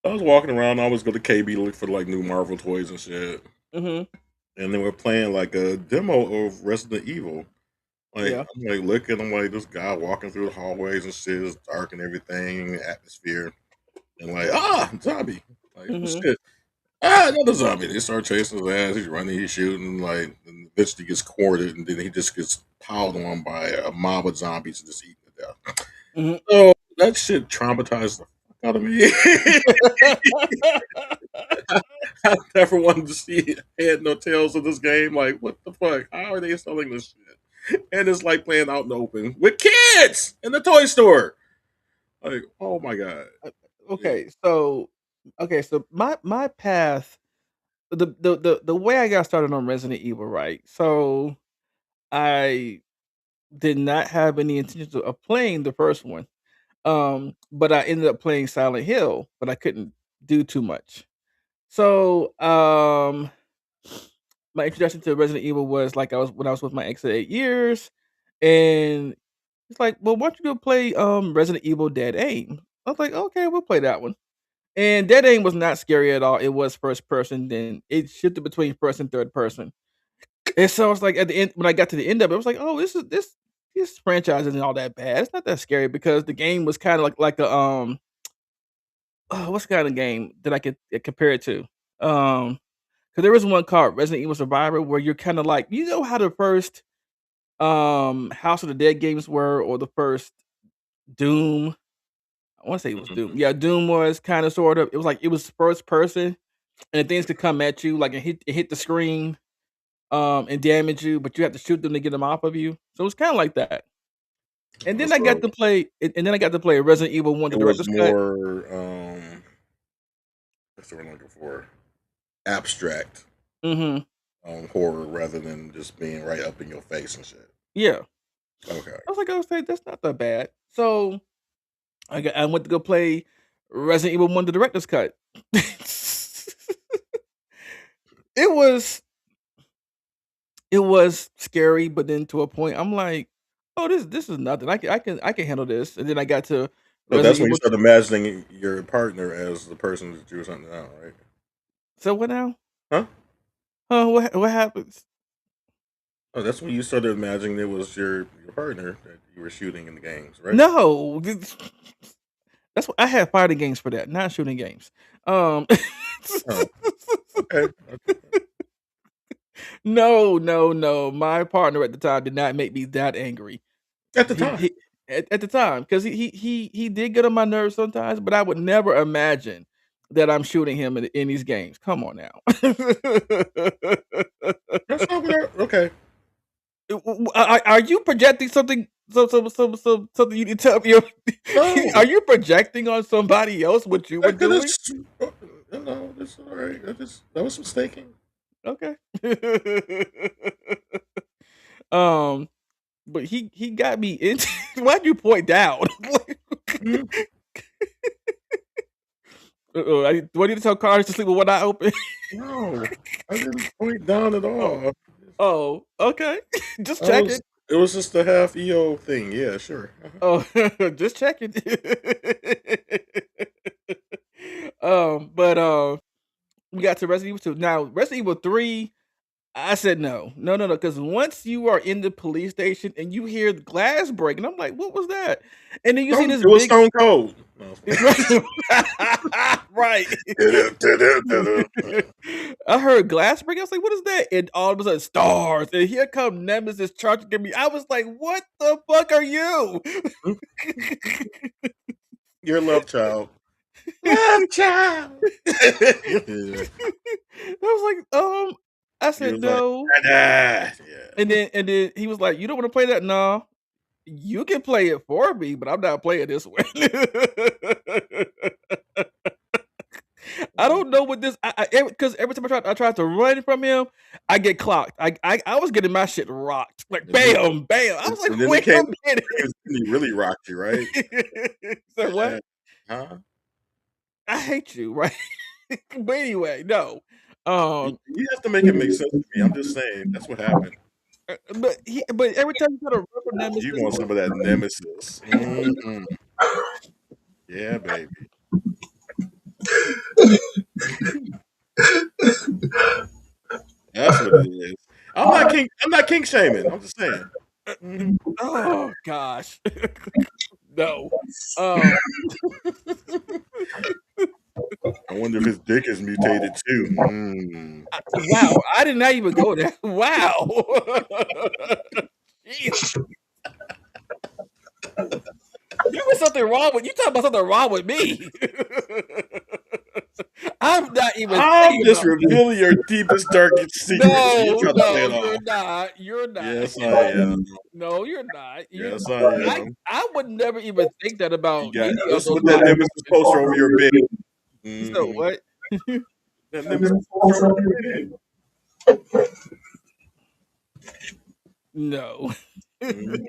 I was walking around. I always go to KB to look for like new Marvel toys and shit. And then we're playing like a demo of Resident Evil. Like Yeah. I'm like looking. I'm like this guy walking through the hallways and shit. It's dark and everything, atmosphere, and like zombie. Like shit. Another zombie. They start chasing his ass. He's running. He's shooting. Like and eventually gets cornered, and then he just gets piled on by a mob of zombies and just eaten to death. So that shit traumatized the fuck out of me. I never wanted to see head no tails of this game. Like, what the fuck? How are they selling this shit? And it's like playing out in the open with kids in the toy store. Like, oh my god. Okay, so my path, the way I got started on Resident Evil, right? So I did not have any intentions of playing the first one. But I ended up playing Silent Hill, but I couldn't do too much. So, my introduction to Resident Evil was like I was when I was with my ex of 8 years, and it's like, "Well, why don't you go play, Resident Evil Dead Aim?" I was like, "Okay, we'll play that one." And Dead Aim was not scary at all. It was first person, then it shifted between first and third person. And so it's like at the end when I got to the end of it, I was like, "Oh, this franchise isn't all that bad. It's not that scary," because the game was kinda like a, what's the kind of game that I could compare it to? Because there was one called Resident Evil Survivor where you're kinda like you know how the first, House of the Dead games were or the first Doom? I wanna say it was Doom. Yeah, Doom was kinda sort of it was like it was first person and things could come at you, like, it hit the screen, and damage you, but you have to shoot them to get them off of you. So it's kinda like that. And then I got So to play and then I got to play Resident Evil 1, the it was director's cut. more what's the word I'm looking for? Abstract Mhm. horror rather than just being right up in your face and shit. Yeah. Okay. I was like, "I was like, that's not that bad." So I went to go play Resident Evil 1, the director's cut. It was it was scary, but then to a point, I'm like, "Oh, this is nothing. I can handle this." And then I got to So that's Resident when you Evil. start imagining your partner as the person that you were hunting down, right? So what now? Huh? What happens? Oh, that's when you started imagining it was your partner that you were shooting in the games, right? No, that's what I have fighting games for that, not shooting games. Um, Oh, okay. no, no, no. My partner at the time did not make me that angry. At the time. He at the time, 'cause he did get on my nerves sometimes, but I would never imagine that I'm shooting him in these games. Come on now. That's not what okay. Are you projecting something something you need to tell me? No. Are you projecting on somebody else what you were I could have doing? no, that's all right. That was mistaken. Okay. Um, but he got me into why'd you point down? Mhm. Uh-oh, do I need to tell cars to sleep with one eye open? No, I didn't point down at Oh. all. Oh, okay. Just I checking. was it was just a half EO thing. Yeah, sure. Uh-huh. Oh, just checking. But, we got to Resident Evil 2. Now, Resident Evil 3, I said no. No, no, no, because once you are in the police station and you hear the glass break, and I'm like, "What was that?" And then you see It this was big Stone Cold. No, right. I heard glass break. I was like, "What is that?" And all of a sudden, stars. And here come Nemesis charging at me. I was like, "What the fuck are you?" your love child. Love child. Yeah. I was like, I He said, was like, "No." yeah. And then he was like, "You don't wanna play that?" "No. You can play it for me, but I'm not playing this way." I don't know what this I because every time I tried to run from him, I get clocked. I was getting my shit rocked. Like, And then, bam, bam. I was like, and then he "Wait came a minute." and he really rocked you, right? Said, "What?" Huh? "I hate you," right? But anyway, no. Um, You have to make it make sense to me. I'm just saying that's what happened. but every time you try to run from You Nemesis. want some of that nemesis. Mhm. Yeah, baby. That's what it is. I'm not king shaming. I'm just saying. Mhm. Oh gosh. No. Um I wonder if his dick is mutated too. Mm. Wow, I did not even go there. Wow. Jeez. There was something wrong with you talking about something wrong with me. I'm not even I'm thinking just about revealing your deepest, darkest secrets. You no, try to play no, it you're off. not. You're not. Yes, I am. No, you're not. Yes, I am. I would never even think that You about got any of listen those with that black nemesis poster over your bed. women. So Mhm. what? That nemesis poster over your bed. No. Mhm.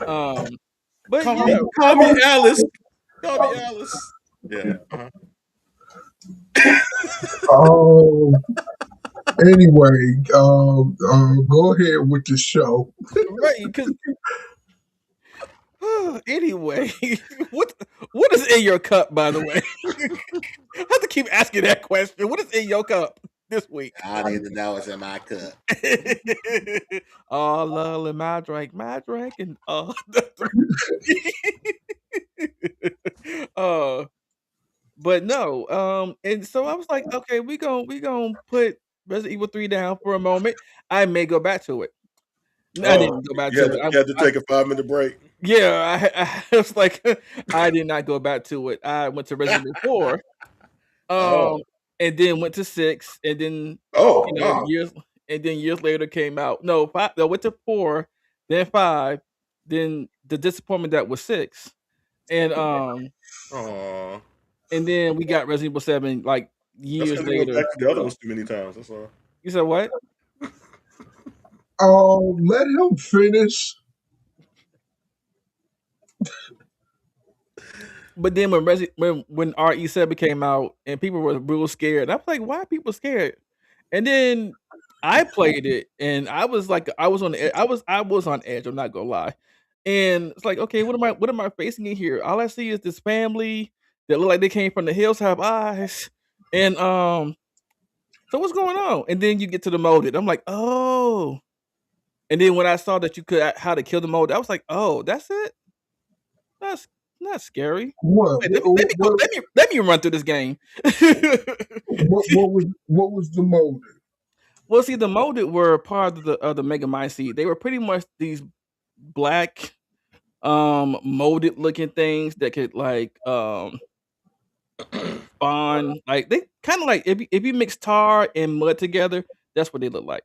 um, but Call me, yeah. call me Alice. Call me Alice. Yeah. Um. Anyway, go ahead with the show. Right, because anyway, what what is in your cup, by the way? I have to keep asking that question. What is in your cup this week? I don't even know what's in my cup. All love and my drink, and uh, but no, and so I was like, okay, we gonna put Resident Evil 3 down for a moment. I may go back to it. I Oh, didn't go back you to had to, it. you had to take a 5-minute break. Yeah, I was like, I did not go back to it. I went to Resident Evil 4, Oh. and then went to 6, and then Oh, you know wow. years later came out. No, 5. I went to 4, then 5, then the disappointment that was 6, and Aw. and then we got Resident Evil 7 like That's years because you went later. back to the other So ones too many times. That's all. you said what? Let him finish. But then when RE7 came out and people were real scared, I was like, why are people scared? And then I played it and I was like, I was on the I was on edge. I'm not gonna lie. And it's like, okay, what am I facing in here? All I see is this family that look like they came from the hills, have eyes, and so what's going on? And then you get to the molded. I'm like, oh. And then when I saw that you could how to kill the molded, I was like, oh, that's it. That's not scary. What? Wait, let me run through this game. What was the motive? Well, see, the molded were part of the Mega Mind Seed. They were pretty much these black, molded looking things that could like spawn. Like they kind of like if you mix tar and mud together, that's what they look like.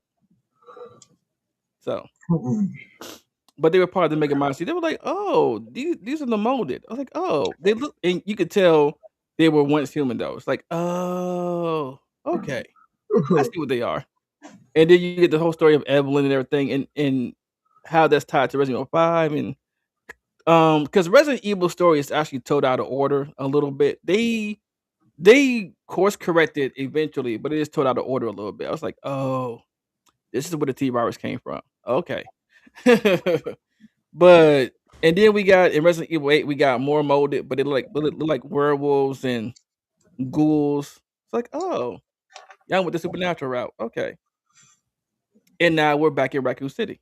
So, but they were part of the Mega Mind Seed. They were like, oh, these are the molded. I was like, oh, they look, and you could tell they were once human though. It's like, oh, okay, I see what they are. And then you get the whole story of Evelyn and everything, and how that's tied to Resident Evil 5, and because Resident Evil story is actually told out of order a little bit. They course corrected eventually, but it is told out of order a little bit. I was like, oh, this is where the T virus came from. Okay, but and then we got in Resident Evil 8, we got more molded, but it look like werewolves and ghouls. It's like, oh, y'all went the supernatural route. Okay, and now we're back in Raccoon City.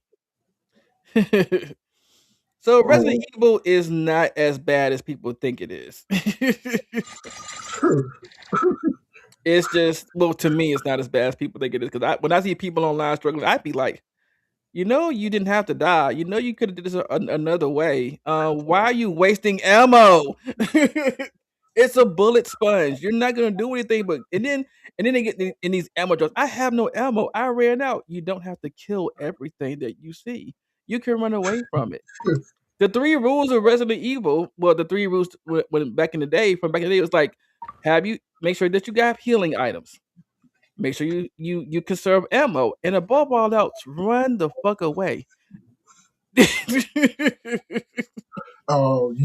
So Resident Evil is not as bad as people think it is. It's just, well, to me, it's not as bad as people think it is. Because when I see people online struggling, I'd be like, you didn't have to die. You could have did this another way. Why are you wasting ammo? It's a bullet sponge. You're not gonna do anything. And then they get in these ammo drops. I have no ammo. I ran out. You don't have to kill everything that you see. You can run away from it. The 3 rules of Resident Evil, well, the 3 rules when back in the day, it was like, make sure that you got healing items. Make sure you conserve ammo, and above all else, run the fuck away. You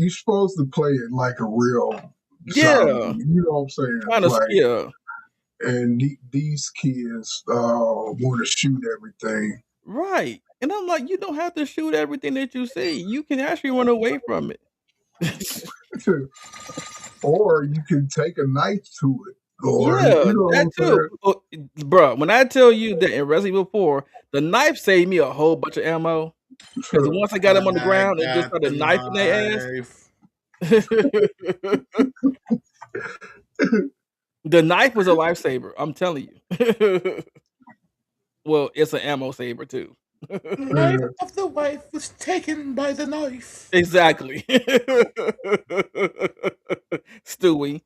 supposed to play it like a real Yeah. zombie. You know what I'm saying? Yeah. And these kids want to shoot everything. Right. And I'm like, you don't have to shoot everything that you see. You can actually run away from it. Or you can take a knife to it. Or, Yeah, you know what that I'm too. saying? Oh, bruh, when I tell you that in Resident Evil 4, the knife saved me a whole bunch of ammo. Because once I got them on the ground and just started knifing their ass. The knife was a lifesaver, I'm telling you. Well, it's an ammo saver too. The life of the wife was taken by the knife. Exactly. Stewie.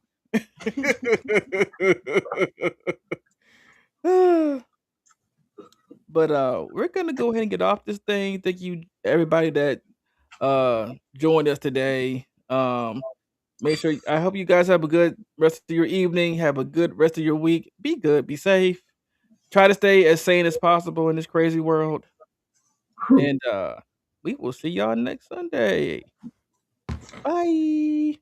But we're gonna go ahead and get off this thing. Thank you everybody that joined us today. Make sure I hope you guys have a good rest of your evening, have a good rest of your week. Be good, be safe. Try to stay as sane as possible in this crazy world. And we will see y'all next Sunday. Bye.